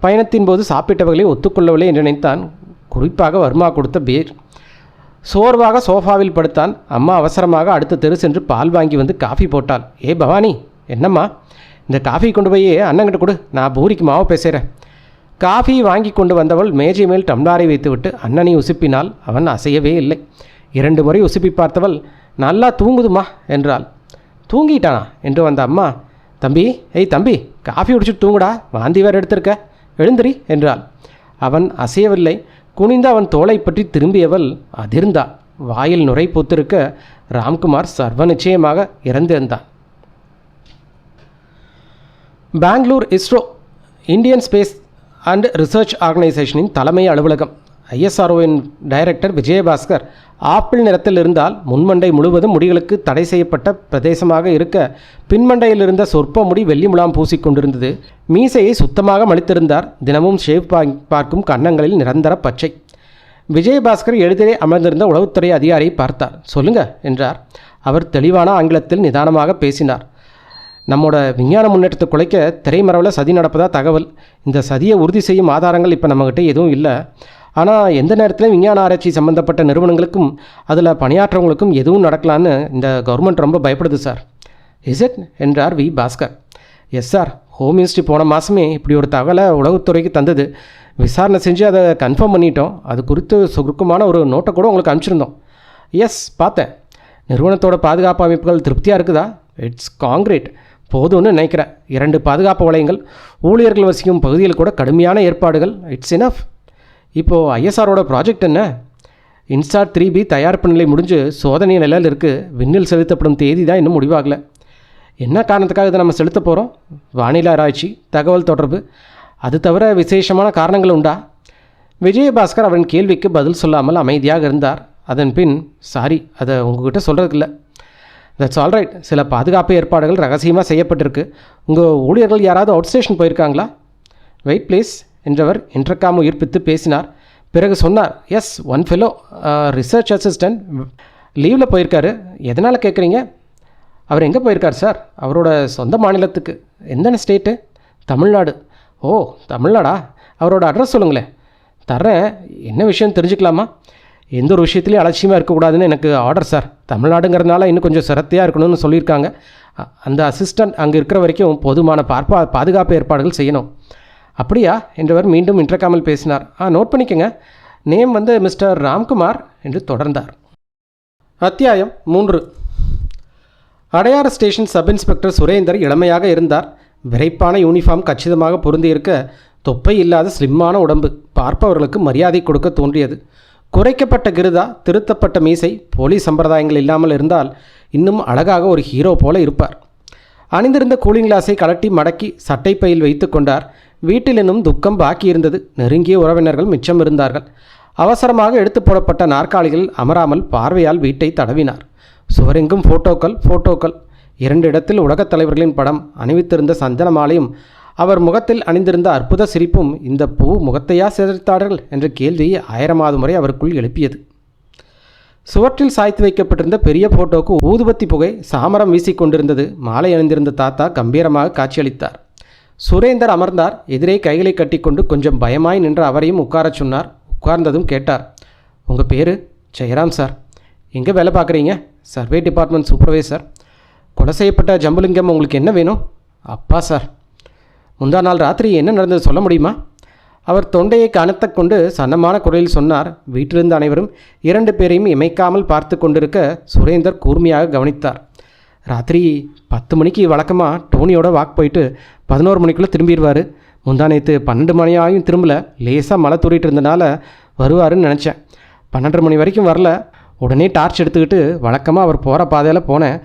பயணத்தின் போது சாப்பிட்டவர்களை ஒத்துக்கொள்ளவில்லை என்று நினைத்தான். குறிப்பாக வர்மா கொடுத்த பேர். சோர்வாக சோஃபாவில் படுத்தான். அம்மா அவசரமாக அடுத்த தெரு சென்று பால் வாங்கி வந்து காஃபி போட்டாள். ஏ பவானி, என்னம்மா, இந்த காஃபி கொண்டு போய் அண்ணங்கிட்ட கொடு, நான் பூரிக்கு மாவை பேசுகிறேன். காஃபி வாங்கி கொண்டு வந்தவள் மேஜை மேல் டம்ளாரை வைத்துவிட்டு அண்ணனை உசுப்பினாள். அவன் அசையவே இல்லை. 2 முறை உசுப்பி பார்த்தவள், நல்லா தூங்குதுமா என்றாள். தூங்கிட்டானா என்று வந்த அம்மா, தம்பி, ஏய் தம்பி, காஃபி குடிச்சிட்டு தூங்குடா, வாந்தி வேறு எடுத்திருக்க, எழுந்திரி என்றாள். அவன் அசையவில்லை. குனிந்து அவன் தோளை பற்றி திரும்பியவள் அதிர்ந்தாள். வாயில் நுரை பூத்திருக்க ராம்குமார் சர்வ நிச்சயமாக இறந்திருந்தான். Bangalore ISRO Indian space and research ஆர்கனைசேஷனின் தலைமை அலுவலகம். ISROவின் டைரக்டர் விஜயபாஸ்கர் ஆப்பிள் நிறத்தில் இருந்தால் முன்மண்டை முழுவதும் முடிகளுக்கு தடை செய்யப்பட்ட பிரதேசமாக இருக்க பின்மண்டையில் இருந்த சொற்ப முடி வெள்ளி முலாம் பூசிக்கொண்டிருந்தது. மீசையை சுத்தமாக மலித்திருந்தார். தினமும் ஷேவ் பார்க்கும் கன்னங்களில் நிரந்தர பச்சை. விஜயபாஸ்கர் எளிதிலே அமர்ந்திருந்த உளவுத்துறை அதிகாரியை பார்த்தார். சொல்லுங்க என்றார். அவர் தெளிவான ஆங்கிலத்தில் நிதானமாக பேசினார். நம்மோட விஞ்ஞான முன்னேற்றத்தை குலைக்க திரைமறைவில் சதி நடப்பதா தகவல். இந்த சதியை உறுதி செய்யும் ஆதாரங்கள் இப்போ நம்மகிட்ட எதுவும் இல்லை. ஆனால் எந்த நேரத்தில் விஞ்ஞான ஆராய்ச்சி சம்மந்தப்பட்ட நிறுவனங்களுக்கும் அதில் பணியாற்றவங்களுக்கும் எதுவும் நடக்கலான்னு இந்த கவர்மெண்ட் ரொம்ப பயப்படுது சார். இஸ் இட் என்றார் V Bhaskar. Yes sir, home ministry போன மாதமே இப்படி ஒரு தகவலை உளவுத்துறைக்கு தந்தது. விசாரணை செஞ்சு அதை கன்ஃபார்ம் பண்ணிட்டோம். அது குறித்து சுருக்கமான ஒரு நோட்டை கூட உங்களுக்கு அனுப்பிச்சிருந்தோம். எஸ், பார்த்தேன். நிறுவனத்தோட பாதுகாப்பு அமைப்புகள் திருப்தியாக இருக்குதா? இட்ஸ் காங்கிரீட், போதும்னு நினைக்கிறேன். 2 பாதுகாப்பு வளையங்கள், ஊழியர்கள் வசிக்கும் பகுதியில் கூட கடுமையான ஏற்பாடுகள். It's enough. இப்போது ISROட ப்ராஜெக்ட் என்ன? இன்ஸ்டார் 3B தயாரிப்பு நிலை முடிஞ்சு சோதனை நிலையில் இருக்குது. விண்ணில் செலுத்தப்படும் தேதி தான் இன்னும் முடிவாகலை. என்ன காரணத்துக்காக இதை நம்ம செலுத்த போகிறோம்? வானிலை ஆராய்ச்சி, தகவல் தொடர்பு, அது தவிர விசேஷமான காரணங்கள் உண்டா? விஜயபாஸ்கர் அவன் கேள்விக்கு பதில் சொல்லாமல் அமைதியாக இருந்தார். அதன் பின், சாரி, அதை உங்ககிட்ட சொல்கிறதுக்கு இல்லை. That's alright. சில பாதுகாப்பு ஏற்பாடுகள் ரகசியமாக செய்யப்பட்டிருக்கு. உங்கள் ஊழியர்கள் யாராவது அவுட் ஸ்டேஷன் போயிருக்காங்களா? வெயிட் ப்ளீஸ் என்றவர் இன்டர்காம் உயிர்ப்பித்து பேசினார். பிறகு சொன்னார், yes, one fellow research assistant லீவில் போயிருக்காரு. எதனால் கேட்குறீங்க? அவர் எங்கே போயிருக்கார் சார்? அவரோட சொந்த மாநிலத்துக்கு. எந்த ஸ்டேட்டு? தமிழ்நாடு. ஓ, தமிழ்நாடா? அவரோட அட்ரஸ் சொல்லுங்களேன். தர்றேன். என்ன விஷயம் தெரிஞ்சுக்கலாமா? எந்த ஒரு விஷயத்துலையும் அலட்சியமாக இருக்கக்கூடாதுன்னு எனக்கு ஆர்டர் சார். தமிழ்நாடுங்கிறதுனால இன்னும் கொஞ்சம் சிரத்தையாக இருக்கணும்னு சொல்லியிருக்காங்க. அந்த அசிஸ்டண்ட் அங்கே இருக்கிற வரைக்கும் போதுமான பாதுகாப்பு ஏற்பாடுகள் செய்யணும். அப்படியா என்றவர் மீண்டும் இன்டர்காமில் பேசினார். நோட் பண்ணிக்கங்க. நேம் மிஸ்டர் ராம்குமார் என்று தொடர்ந்தார். அத்தியாயம் 3. Adyar station sub inspector Surender இளமையாக இருந்தார். விரைப்பான யூனிஃபார்ம் கச்சிதமாக பொருந்தியிருக்க தொப்பை இல்லாத ஸ்லிம்மான உடம்பு பார்ப்பவர்களுக்கு மரியாதை கொடுக்க தோன்றியது. குறைக்கப்பட்ட கிருதா, திருத்தப்பட்ட மீசை, போலீஸ் சம்பிரதாயங்கள் இல்லாமல் இருந்தால் இன்னும் அழகாக ஒரு ஹீரோ போல இருப்பார். அணிந்திருந்த கூலிங் கிளாஸை கலட்டி மடக்கி சட்டை பையில் வைத்து கொண்டார். வீட்டில் இன்னும் துக்கம் பாக்கி இருந்தது. நெருங்கிய உறவினர்கள் மிச்சம் இருந்தார்கள். அவசரமாக எடுத்து போடப்பட்ட நாற்காலிகள் அமராமல் பார்வையால் வீட்டை தடவினார். சுவரெங்கும் ஃபோட்டோக்கள். 2 இடத்தில் உலகத் தலைவர்களின் படம், அணிவித்திருந்த சந்தன மாலையும் அவர் முகத்தில் அணிந்திருந்த அற்புத சிரிப்பும் இந்த பூ முகத்தையா சிதைத்தார்கள் என்ற கேள்வியை 1000வது முறை அவருக்குள் எழுப்பியது. சுவற்றில் சாய்த்து வைக்கப்பட்டிருந்த பெரிய போட்டோவுக்கு ஊதுபத்தி புகை சாமரம் வீசிக்கொண்டிருந்தது. மாலை அணிந்திருந்த தாத்தா கம்பீரமாக காட்சியளித்தார். சுரேந்தர் அமர்ந்தார். எதிரே கைகளை கட்டிக்கொண்டு கொஞ்சம் பயமாய் நின்ற அவரையும் உட்காரச் சொன்னார். உட்கார்ந்ததும் கேட்டார், உங்கள் பேர்? ஜெயராம் சார். எங்கே வேலை பார்க்குறீங்க? Survey department supervisor. கொலை செய்யப்பட்ட ஜம்புலிங்கம் உங்களுக்கு என்ன வேணும்? அப்பா சார். முந்தா நாள் ராத்திரி என்ன நடந்தது சொல்ல முடியுமா? அவர் தொண்டையை கனத்த கொண்டு சன்னமான குரலில் சொன்னார். வீட்டிலிருந்த அனைவரும் 2 பேரையும் இமைக்காமல் பார்த்து கொண்டிருக்க சுரேந்தர் கூர்மையாக கவனித்தார். ராத்திரி 10 மணிக்கு வழக்கமாக டோனியோட வாக் போயிட்டு 11 மணிக்குள்ளே திரும்பிடுவார். முந்தா நேற்று 12 மணி ஆகியும் திரும்பல. லேசாக மழை தூரிட்டு இருந்தனால வருவாருன்னு நினச்சேன். 12 மணி வரைக்கும் வரல. உடனே டார்ச் எடுத்துக்கிட்டு வழக்கமாக அவர் போகிற பாதையில் போனேன்.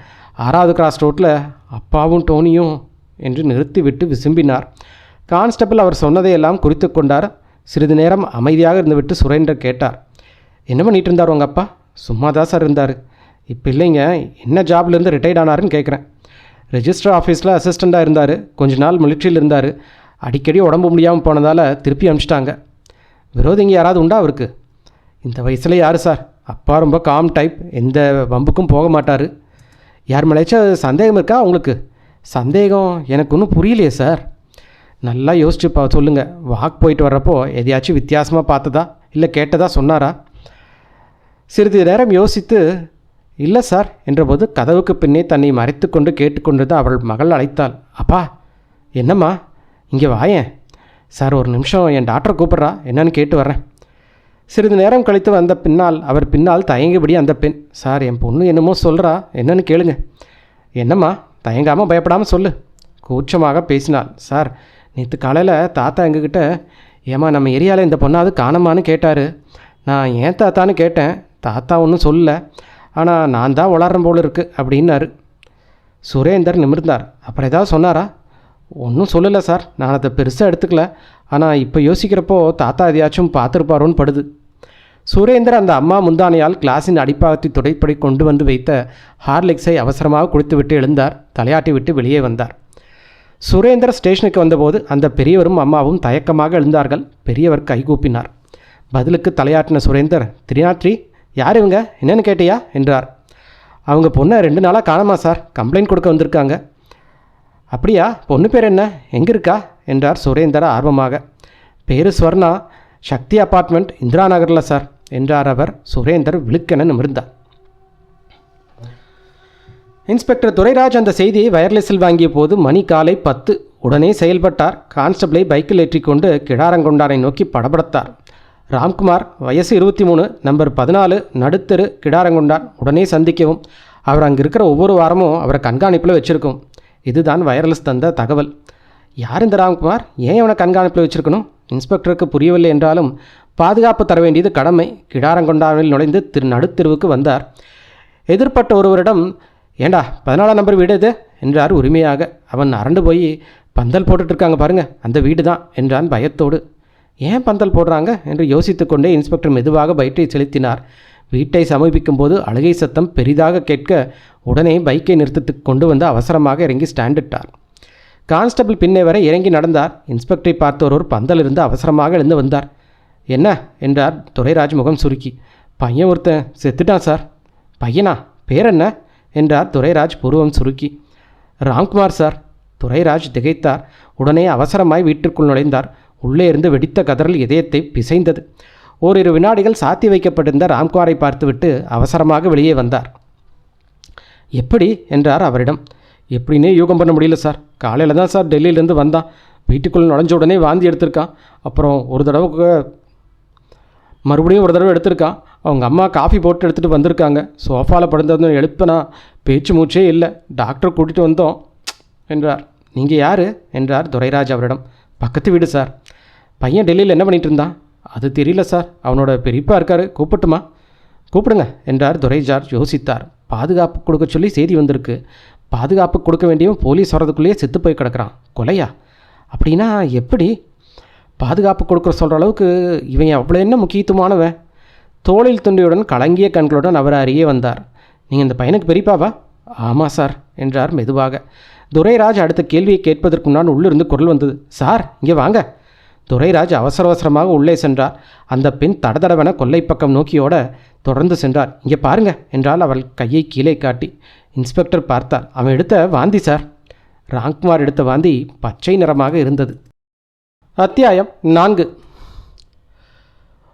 6வது கிராஸ் ரோட்டில் அப்பாவும் டோனியும் என்று நிறுத்தி விட்டு விசும்பினார். கான்ஸ்டபிள் அவர் சொன்னதையெல்லாம் குறித்து கொண்டார். சிறிது நேரம் அமைதியாக இருந்துவிட்டு சுரேந்தர் கேட்டார், என்ன பண்ணிட்டு இருந்தார் உங்கள் அப்பா? சும்மா தான் சார் இருந்தார். இப்போ இல்லைங்க, என்ன ஜாப்லேருந்து ரிட்டையர்ட் ஆனாருன்னு கேட்குறேன். ரெஜிஸ்டர் ஆஃபீஸில் அசிஸ்டண்ட்டாக இருந்தார். கொஞ்ச நாள் மிலிட்ரியில் இருந்தார். அடிக்கடி உடம்பு முடியாமல் போனதால் திருப்பி அனுப்பிச்சிட்டாங்க. விரோதிங்க யாராவது உண்டா அவருக்கு? இந்த வயசில் யார் சார்? அப்பா ரொம்ப காம் டைப், எந்த வம்புக்கும் போக மாட்டார். யார் மேலேயாச்சும் சந்தேகம் இருக்கா உங்களுக்கு? சந்தேகம் எனக்கு ஒன்றும் புரியலையே சார். நல்லா யோசிச்சு சொல்லுங்கள். வாக் போயிட்டு வர்றப்போ எதையாச்சும் வித்தியாசமாக பார்த்ததா இல்லை கேட்டதா சொன்னாரா? சிறிது நேரம் யோசித்து இல்லை சார் என்றபோது கதவுக்கு பின்னே தன்னை மறைத்து கொண்டு கேட்டுக்கொண்டது அவள் மகள் அழைத்தாள். அப்பா, என்னம்மா, இங்கே வாயேன். சார் ஒரு நிமிஷம், என் டாக்டரை கூப்பிட்றா, என்னன்னு கேட்டு வர்றேன். சிறிது நேரம் கழித்து வந்த பின்னால் அவர் பின்னால் தயங்கிபடி அந்த பெண், சார் என் பொண்ணு என்னமோ சொல்கிறா, என்னன்னு கேளுங்க. என்னம்மா, தயங்காமல் பயப்படாமல் சொல்லு. கூச்சமாக பேசினாள். சார், நேற்று காலையில் தாத்தா எங்ககிட்ட, ஏம்மா நம்ம ஏரியாவில் இந்த பொண்ணாவது காணமான்னு கேட்டார். நான் ஏன் தாத்தான்னு கேட்டேன். தாத்தா ஒன்றும் சொல்லலை, ஆனால் நான் தான் உளறேன் போல இருக்குது அப்படின்னாரு. சுரேந்தர் நிமிர்ந்தார். அப்புறம் ஏதாவது சொன்னாரா? ஒன்றும் சொல்லலை சார், நான் அதை பெருசாக எடுத்துக்கல. ஆனால் இப்போ யோசிக்கிறப்போ தாத்தா எதையாச்சும் பார்த்துருப்பாரோன்னு படுது. சுரேந்தர் அந்த அம்மா முந்தானையால் கிளாஸின் அடிப்பாகத்தை துடைப்படி கொண்டு வந்து வைத்த ஹார்லிக்ஸை அவசரமாக குடித்துவிட்டு எழுந்தார். தலையாட்டி விட்டு வெளியே வந்தார். சுரேந்தர் ஸ்டேஷனுக்கு வந்தபோது அந்த பெரியவரும் அம்மாவும் தயக்கமாக எழுந்தார்கள். பெரியவர் கைகூப்பினார். பதிலுக்கு தலையாட்டின சுரேந்தர், 303, யார் இவங்க, என்னென்னு கேட்டியா என்றார். அவங்க பொண்ணை 2 நாளாக காணாமா சார், கம்ப்ளைண்ட் கொடுக்க வந்திருக்காங்க. அப்படியா? பொண்ணு பேர் என்ன, எங்கே இருக்கா என்றார் சுரேந்தர் ஆர்வமாக. பேரு ஸ்வர்ணா, சக்தி அப்பார்ட்மெண்ட், இந்திரா நகரில் சார் என்றார் அவர். சுரேந்தர் விழுக்கென நிமிர்ந்தார். இன்ஸ்பெக்டர் துரைராஜ் அந்த செய்தியை வயர்லெஸில் வாங்கிய போது மணி காலை 10. உடனே செயல்பட்டார். கான்ஸ்டபிளை பைக்கில் ஏற்றிக்கொண்டு கிடாரங்கொண்டாரை நோக்கி படபடத்தார். ராம்குமார், வயசு 23, நம்பர் 14, நடுத்தெரு, கிடாரங்கொண்டான். உடனே சந்திக்கவும். அவர் அங்கே இருக்கிற ஒவ்வொரு வாரமும் அவரை கண்காணிப்பில் வச்சுருக்கோம். இதுதான் வயர்லெஸ் தந்த தகவல். யார் இந்த ராம்குமார்? ஏன் அவனை கண்காணிப்பில் வச்சுருக்கணும்? இன்ஸ்பெக்டருக்கு புரியவில்லை என்றாலும் பாதுகாப்பு தர வேண்டியது கடமை. கிடாரங்கொண்டாவில் நுழைந்து நடுத்தெருவுக்கு வந்தார். எதிர்பட்ட ஒருவரிடம், ஏண்டா 14ஆம் நம்பர் வீடு எது என்றார் உரிமையாக. அவன் அரண்டு போய், பந்தல் போட்டுட்ருக்காங்க பாருங்க, அந்த வீடு தான் என்றான் பயத்தோடு. ஏன் பந்தல் போடுறாங்க என்று யோசித்து கொண்டே இன்ஸ்பெக்டர் மெதுவாக பைக்கை செலுத்தினார். வீட்டை சமீபிக்கும் போது அழுகை சத்தம் பெரிதாக கேட்க உடனே பைக்கை நிறுத்தத்துக்கு கொண்டு வந்து அவசரமாக இறங்கி ஸ்டாண்டிட்டார். கான்ஸ்டபிள் பின்னே வரை இறங்கி நடந்தார். இன்ஸ்பெக்டரை பார்த்த ஒருவர் பந்தல் இருந்து அவசரமாக எழுந்து வந்தார். என்ன என்றார் துரைராஜ் முகம் சுருக்கி. பையன் ஒருத்தன் செத்துட்டான் சார். பையனா? பேர் என்ன என்றார் துரைராஜ் புருவம் சுருக்கி. ராம்குமார் சார். துரைராஜ் திகைத்தார். உடனே அவசரமாய் வீட்டிற்குள் நுழைந்தார். உள்ளே இருந்து வெடித்த கதறல் இதயத்தை பிசைந்தது. ஓரிரு வினாடிகள் சாத்தி வைக்கப்பட்டிருந்த ராம்குமாரை பார்த்துவிட்டு அவசரமாக வெளியே வந்தார். எப்படி என்றார் அவரிடம். எப்படின்னே யூகம் பண்ண முடியல சார். காலையில் தான் சார் டெல்லியிலேருந்து வந்தான். வீட்டுக்குள்ளே நுழைஞ்ச உடனே வாந்தி எடுத்திருக்கான். அப்புறம் ஒரு தடவை மறுபடியும் ஒரு தடவை எடுத்திருக்கான். அவங்க அம்மா காஃபி போட்டு எடுத்துகிட்டு வந்திருக்காங்க. சோஃபாவில் படுந்தது எழுப்பினா பேச்சு மூச்சே இல்லை. டாக்டர் கூட்டிகிட்டு வந்தோம் என்றார். நீங்கள் யார் என்றார் துரைராஜ் அவரிடம். பக்கத்து வீடு சார். பையன் டெல்லியில் என்ன பண்ணிகிட்டு இருந்தான்? அது தெரியல சார். அவனோட பெரியப்பா இருக்கார், கூப்பிட்டுமா? கூப்பிடுங்க என்றார் துரைராஜ் யோசித்தார். பாதுகாப்பு கொடுக்க சொல்லி செய்தி வந்திருக்கு. பாதுகாப்பு கொடுக்க வேண்டியவன் போலீஸ் வர்றதுக்குள்ளேயே செத்து போய் கிடக்கிறான். கொலையா? அப்படின்னா எப்படி? பாதுகாப்பு கொடுக்குற சொல்கிற அளவுக்கு இவன் அவ்வளோ என்ன முக்கியத்துவமானவன்? தோளில் துண்டியுடன் கலங்கிய கண்களுடன் அவர் அருகே வந்தார். நீங்கள் இந்த பையனுக்கு பெரியப்பாவா? ஆமாம் சார் என்றார் மெதுவாக. துரைராஜ் அடுத்த கேள்வியை கேட்பதற்கு முன்னால் உள்ளிருந்து குரல் வந்தது. சார், இங்கே வாங்க. துரைராஜ் அவசர அவசரமாக உள்ளே சென்றார். அந்த பெண் தடதடவென கொல்லை பக்கம் நோக்கியோட தொடர்ந்து சென்றார். இங்கே பாருங்க என்றால் அவள் கையை கீழே காட்டி. இன்ஸ்பெக்டர் பார்த்தார். அவன் எடுத்த வாந்தி சார். ராம்குமார் எடுத்த வாந்தி பச்சை நிறமாக இருந்தது. அத்தியாயம் 4.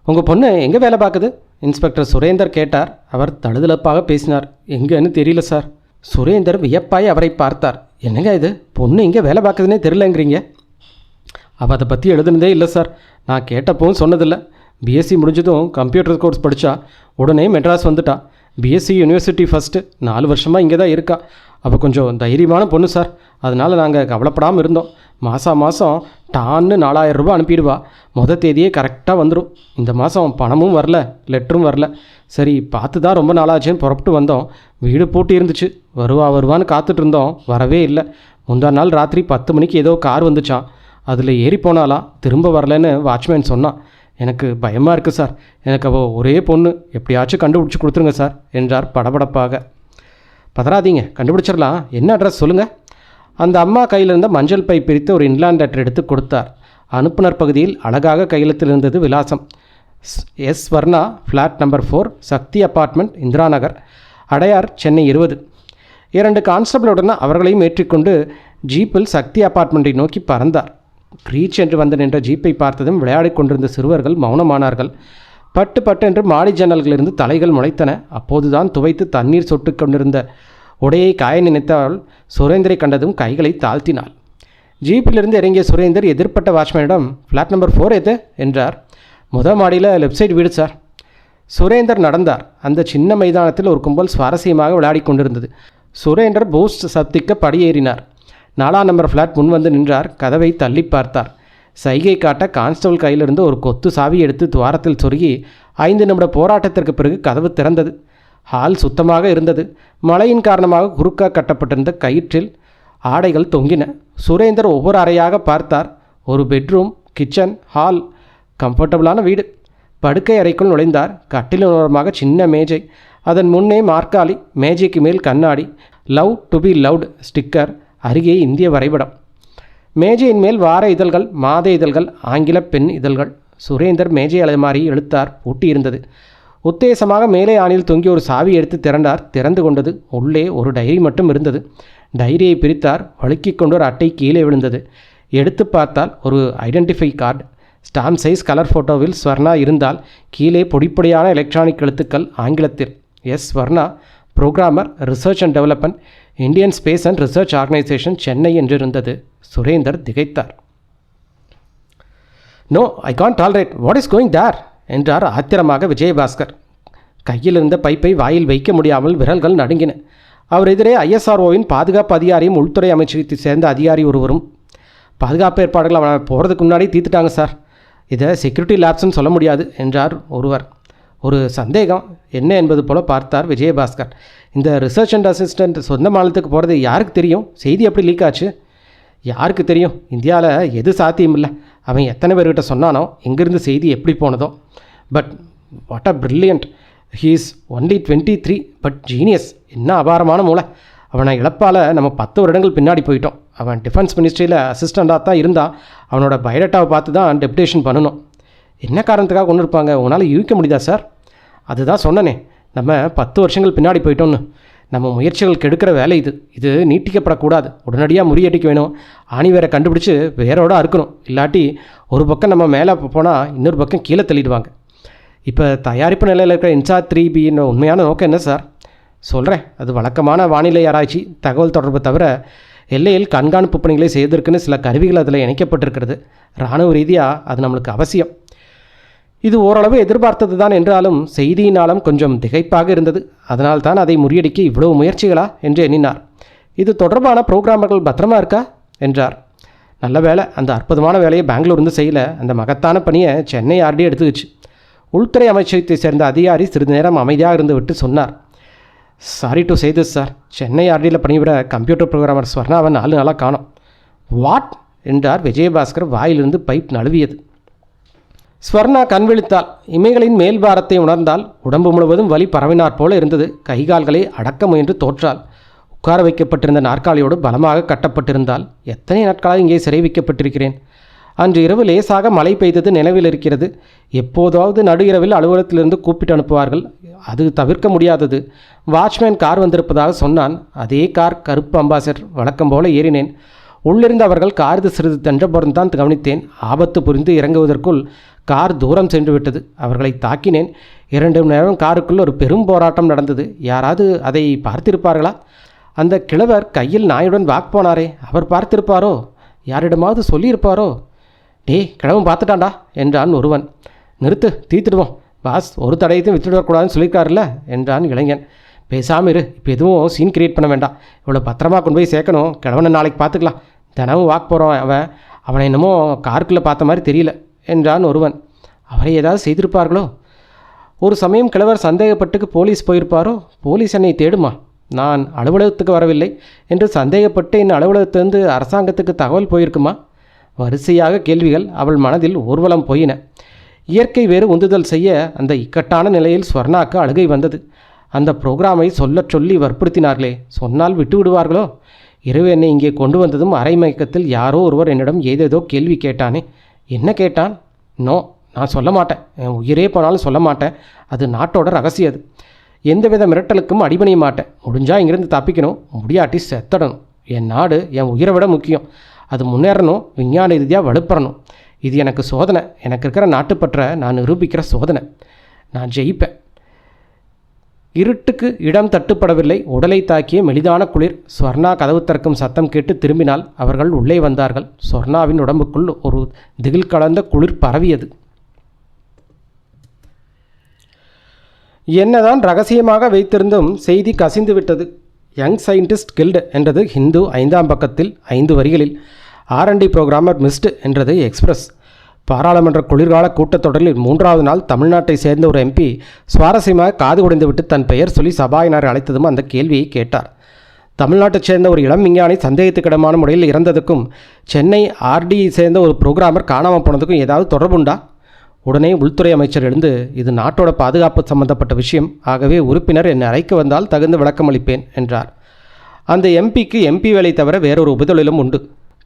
உங்கள் பொண்ணு எங்கே வேலை பார்க்குது? இன்ஸ்பெக்டர் சுரேந்தர் கேட்டார். அவர் தழுதலப்பாக பேசினார். எங்கன்னு தெரியல சார். சுரேந்தர் வியப்பாய் அவரை பார்த்தார். என்னங்க இது, பொண்ணு எங்கே வேலை பார்க்குதுன்னே தெரியலங்கிறீங்க? அவள் அதை பற்றி எழுதுனதே இல்லை சார். நான் கேட்டப்பவும் சொன்னதில்லை. பிஎஸ்சி முடிஞ்சதும் கம்ப்யூட்டர் கோர்ஸ் படித்தா. உடனே மெட்ராஸ் வந்துட்டா. BSc university first. 4 வருஷமாக இங்கே தான் இருக்கா. அவள் கொஞ்சம் தைரியமான பொண்ணு சார். அதனால் நாங்கள் கவலைப்படாமல் இருந்தோம். மாதம் டான்னு 4000 ரூபா அனுப்பிடுவா. தேதியே கரெக்டாக வந்துடும். இந்த மாதம் பணமும் வரல, லெட்டரும் வரல. சரி, பார்த்து தான் ரொம்ப நாளாச்சுன்னு புறப்பட்டு வந்தோம். வீடு பூட்டி இருந்துச்சு. வருவான்னு காத்துட்டு இருந்தோம். வரவே இல்லை. முந்தா நாள் ராத்திரி 10 மணிக்கு ஏதோ கார் வந்துச்சான். அதில் ஏறி போனாலாம், திரும்ப வரலன்னு வாட்ச்மேன் சொன்னான். எனக்கு பயமாக இருக்குது சார். எனக்கு அவள் ஒரே பொண்ணு, எப்படியாச்சும் கண்டுபிடிச்சி கொடுத்துருங்க சார் என்றார் படபடப்பாக. பதறாதீங்க, கண்டுபிடிச்சிடலாம். என்ன அட்ரஸ் சொல்லுங்கள். அந்த அம்மா கையில் இருந்த மஞ்சள் பை பிரித்து ஒரு இன்லாண்ட் லெட்டர் எடுத்து கொடுத்தார். அனுப்புனர் பகுதியில் அழகாக கையெழுத்தில் இருந்தது விலாசம். எஸ் வர்ணா, ஃப்ளாட் நம்பர் 4, சக்தி அப்பார்ட்மெண்ட், இந்திரா நகர், அடையார், சென்னை 20. 2 கான்ஸ்டபிளுடன் அவர்களையும் ஏற்றிக்கொண்டு ஜீப்பில் சக்தி அப்பார்ட்மெண்ட்டை நோக்கி பறந்தார். க்ரீச் என்று வந்து நின்ற ஜீப்பை பார்த்ததும் விளையாடி கொண்டிருந்த சிறுவர்கள் மௌனமானார்கள். பட்டு பட்டென்று மாடி ஜன்னல்களிலிருந்து தலைகள் முளைத்தன. அப்போதுதான் துவைத்து தண்ணீர் சொட்டு கொண்டிருந்த உடையை காய நினைத்தால் சுரேந்தரை கண்டதும் கைகளை தாழ்த்தினாள். ஜீப்பிலிருந்து இறங்கிய சுரேந்தர் எதிர்ப்பட்ட வாட்ச்மேனிடம், ஃப்ளாட் நம்பர் 4 எது என்றார். மாடியில் லெஃப்ட் சைடு வீடு சார். சுரேந்தர் நடந்தார். அந்த சின்ன மைதானத்தில் ஒரு கும்பல் சுவாரஸ்யமாக விளையாடி கொண்டிருந்தது. சுரேந்தர் பூஸ்ட் சப்திக்க படியேறினார். 4ஆம் நம்பர் ஃப்ளாட் முன் வந்து நின்றார். கதவை தள்ளி பார்த்தார். சைகை காட்ட கான்ஸ்டபிள் கையிலிருந்து ஒரு கொத்து சாவி எடுத்து துவாரத்தில் சொருகி 5 நிமிட போராட்டத்திற்கு பிறகு கதவு திறந்தது. ஹால் சுத்தமாக இருந்தது. மழையின் காரணமாக குறுக்காக கட்டப்பட்டிருந்த கயிற்றில் ஆடைகள் தொங்கின. சுரேந்தர் ஒவ்வொரு அறையாக பார்த்தார். ஒரு பெட்ரூம், கிச்சன், ஹால், கம்ஃபர்டபுளான வீடு. படுக்கை அறைக்குள் நுழைந்தார். கட்டிலின் ஓரமாக சின்ன மேஜை, அதன் முன்னே நாற்காலி, மேஜைக்கு மேல் கண்ணாடி, love to be loved sticker, அருகே இந்திய வரைபடம். மேஜையின் மேல் வார இதழ்கள், மாத இதழ்கள், ஆங்கில பெண் இதழ்கள். சுரேந்தர் மேஜை அலமாரி இழுத்தார். பூட்டியிருந்தது. உத்தேசமாக மேலே ஆணில் தொங்கி ஒரு சாவி எடுத்து திறந்தார். திறந்து கொண்டது. உள்ளே ஒரு டைரி மட்டும் இருந்தது. டைரியை பிரித்தார். வழுக்கிக் கொண்டு ஒரு அட்டை கீழே விழுந்தது. எடுத்து பார்த்தால் ஒரு identity card. Stamp size colour ஃபோட்டோவில் ஸ்வர்ணா இருந்தால் கீழே பொடிப்பொடியான எலக்ட்ரானிக் எழுத்துக்கள் ஆங்கிலத்தில் S Varna, programmer, research and development, Indian space and research organisation, Chennai என்றிருந்தது. சுரேந்தர் திகைத்தார். No, I can't tolerate, what is going there என்றார் ஆத்திரமாக விஜயபாஸ்கர். கையில் இருந்த பைப்பை வாயில் வைக்க முடியாமல் விரல்கள் நடுங்கின. அவர் எதிரே ISROவின் பாதுகாப்பு அதிகாரியும் உள்துறை அமைச்சகத்தை சேர்ந்த அதிகாரி ஒருவரும். பாதுகாப்பு ஏற்பாடுகள் அவனை போகிறதுக்கு முன்னாடி தீர்த்துட்டாங்க சார். இதை செக்யூரிட்டி லேப்ஸ்ன்னு சொல்ல முடியாது என்றார் ஒருவர். ஒரு சந்தேகம் என்ன என்பது போல பார்த்தார் விஜயபாஸ்கர். இந்த ரிசர்ச் அண்ட் அசிஸ்டண்ட் சொந்த மாநிலத்துக்கு போகிறது யாருக்கு தெரியும்? செய்தி எப்படி லீக் ஆச்சு? யாருக்கு தெரியும்? இந்தியாவில் எது சாத்தியம் இல்லை. அவன் எத்தனை பேர்கிட்ட சொன்னானோ, எங்கேருந்து செய்தி எப்படி போனதோ. But what a brilliant. He is only 23, but genius. என்ன அபாரமான மூளை. அவனை இழப்பால் நம்ம 10 வருடங்கள் பின்னாடி போயிட்டோம். அவன் டிஃபென்ஸ் மினிஸ்ட்ரியில் அசிஸ்டண்ட்டாக தான் இருந்தான். அவனோட பயோடேட்டாவை பார்த்து தான் டெப்டேஷன் பண்ணணும். என்ன காரணத்துக்காக கொண்டு இருப்பாங்க? உன்னால் யூகிக்க முடியுதா சார்? அதுதான் சொன்னனே, நம்ம 10 வருஷங்கள் பின்னாடி போயிட்டோன்னு. நம்ம முயற்சிகள் கெடுக்கிற வேலை இது நீட்டிக்கப்படக்கூடாது. உடனடியாக முறியடிக்க வேணும். ஆணி வேற கண்டுபிடிச்சி வேரோட அறுக்கணும். இல்லாட்டி ஒரு பக்கம் நம்ம மேலே போனால் இன்னொரு பக்கம் கீழே தள்ளிடுவாங்க. இப்போ தயாரிப்பு நிலையில் இருக்கிற INSAT 3Bன்ற உண்மையான நோக்கம் என்ன சார்? சொல்கிறேன். அது வழக்கமான வானிலை ஆராய்ச்சி, தகவல் தொடர்பு தவிர எல்லையில் கண்காணிப்பு பணிகளை செய்வதற்குன்னு சில கருவிகள் அதில் இணைக்கப்பட்டிருக்கிறது. இராணுவ ரீதியாக அது நம்மளுக்கு அவசியம். இது ஓரளவு எதிர்பார்த்தது தான் என்றாலும் செய்தியினாலும் கொஞ்சம் திகைப்பாக இருந்தது. அதனால் தான் அதை முறியடிக்க இவ்வளவு முயற்சிகளா என்று எண்ணினார். இது தொடர்பான புரோகிராமர்கள் பத்திரமா இருக்கா என்றார். நல்ல வேலை, அந்த அற்புதமான வேலையை பெங்களூர் இருந்து செய்யலை. அந்த மகத்தான பணியை சென்னை RD எடுத்துக்கிச்சு. உள்துறை அமைச்சகத்தை சேர்ந்த அதிகாரி சிறிது நேரம் அமைதியாக இருந்து விட்டு சொன்னார். Sorry to say this sir, Chennai RDயில் பணிபுர கம்ப்யூட்டர் புரோகிராமர் ஸ்வர்ணாவை 4 நாளாக காணோம். வாட் என்றார் விஜயபாஸ்கர். வாயிலிருந்து பைப் நழுவியது. ஸ்வர்ணா கண் விழித்தாள். இமைகளின் மேல் பாரத்தை உணர்ந்தால் உடம்பு முழுவதும் வலி பரவினார் போல இருந்தது. கைகால்களை அடக்க முயன்று தோற்றாள். உட்கார வைக்கப்பட்டிருந்த நாற்காலியோடு பலமாக கட்டப்பட்டிருந்தால், எத்தனை நாட்களாக இங்கே சிறை வைக்கப்பட்டிருக்கிறேன். அன்று இரவு லேசாக மழை பெய்தது நினைவில் இருக்கிறது. எப்போதாவது நடு இரவில் அலுவலகத்திலிருந்து கூப்பிட்டு அனுப்புவார்கள். அது தவிர்க்க முடியாதது. வாட்ச்மேன் கார் வந்திருப்பதாக சொன்னான். அதே கார், கருப்பு அம்பாசடர். வழக்கம் போல ஏறினேன். உள்ளிருந்து அவர்கள் கார் சிறிது தென்றபுறம் தான் கவனித்தேன். ஆபத்து புரிந்து இறங்குவதற்குள் கார் தூரம் சென்று விட்டது. அவர்களை தாக்கினேன். 2 மணி நேரம் காருக்குள் ஒரு பெரும் போராட்டம் நடந்தது. யாராவது அதை பார்த்திருப்பார்களா? அந்த கிழவர் கையில் நாயுடன் வாக் போனாரே, அவர் பார்த்திருப்பாரோ? யாரிடமாவது சொல்லியிருப்பாரோ? டேய், கிழவன் பார்த்துட்டான்டா என்றான் ஒருவன். நிறுத்து, தீர்த்துடுவோம். பாஸ் ஒரு தடயத்தையும் விட்டுவிடக்கூடாதுன்னு சொல்லியிருக்காருல்ல என்றான் இளைஞன். பேசாமல் இரு. இப்போ எதுவும் சீன் கிரியேட் பண்ண வேண்டாம். இவ்வளோ பத்திரமா கொண்டு போய் சேர்க்கணும். கிழவனை நாளைக்கு பார்த்துக்கலாம். தினமும் வாக் போகிறோம். அவனை என்னமோ காருக்குள்ளே பார்த்த மாதிரி தெரியல என்றான் ஒருவன். அவரை ஏதாவது செய்திருப்பார்களோ? ஒரு சமயம் கிழவர் சந்தேகப்பட்டுக்கு போலீஸ் போயிருப்பாரோ? போலீஸ் என்னை தேடுமா? நான் அலுவலகத்துக்கு வரவில்லை என்று சந்தேகப்பட்டு என் அலுவலகத்திலிருந்து அரசாங்கத்துக்கு தகவல் போயிருக்குமா? வரிசையாக கேள்விகள் அவள் மனதில் ஊர்வலம் போயின. இயற்கை வேறு உந்துதல் செய்ய அந்த இக்கட்டான நிலையில் ஸ்வர்ணாக்கு அழுகை வந்தது. அந்த புரோகிராமை சொல்லி வற்புறுத்தினார்களே, சொன்னால் விட்டு விடுவார்களோ? இரவு என்னை இங்கே கொண்டு வந்ததும் அரை மயக்கத்தில் யாரோ ஒருவர் என்னிடம் ஏதேதோ கேள்வி கேட்டானே. என்ன கேட்டான்? நோ, நான் சொல்ல மாட்டேன். என் உயிரே போனாலும் சொல்ல மாட்டேன். அது நாட்டோட ரகசியம். அது எந்தவித மிரட்டலுக்கும் அடிபணிய மாட்டேன். முடிஞ்சால் இங்கிருந்து தப்பிக்கணும், முடியாட்டி செத்தடணும். என் நாடு என் உயிரை விட முக்கியம். அது முன்னேறணும், விஞ்ஞான ரீதியாக வலுப்பறணும். இது எனக்கு சோதனை. எனக்கு இருக்கிற நாட்டுப்பற்ற நான் நிரூபிக்கிற சோதனை. நான் ஜெயிப்பேன். இருட்டுக்கு இடம் தட்டுப்படவில்லை. உடலை தாக்கிய மெலிதான குளிர். ஸ்வர்ணா கதவு திறக்கும் சத்தம் கேட்டு திரும்பினால் அவர்கள் உள்ளே வந்தார்கள். ஸ்வர்ணாவின் உடம்புக்குள் ஒரு திகில் கலந்த குளிர் பரவியது. என்னதான் ரகசியமாக வைத்திருந்தும் செய்தி கசிந்து விட்டது. யங் சயின்டிஸ்ட் கில்டு என்றது ஹிந்து 5ஆம் பக்கத்தில் 5 வரிகளில். R&D புரோகிராமர் மிஸ்டு என்றது எக்ஸ்பிரஸ். பாராளுமன்ற குளிர்கால கூட்டத்தொடரில் 3வது நாள் தமிழ்நாட்டை சேர்ந்த ஒரு MP சுவாரஸ்யமாக காது குடைந்துவிட்டு தன் பெயர் சொல்லி சபாயினர் அழைத்ததும் அந்த கேள்வியை கேட்டார். தமிழ்நாட்டைச் சேர்ந்த ஒரு இளம் விஞ்ஞானி சந்தேகத்துக்கிடமான முறையில் இறந்ததுக்கும் சென்னை RD சேர்ந்த ஒரு புரோகிராமர் காணாமல் போனதுக்கும் ஏதாவது தொடர்புண்டா? உடனே உள்துறை அமைச்சர் எழுந்து, இது நாட்டோட பாதுகாப்பு சம்பந்தப்பட்ட விஷயம், ஆகவே உறுப்பினர் என்னை அழைக்க வந்தால் தகுந்த விளக்கம் அளிப்பேன் என்றார். அந்த MPக்கு MP வேலை தவிர வேறொரு உபதொழிலும் உண்டு.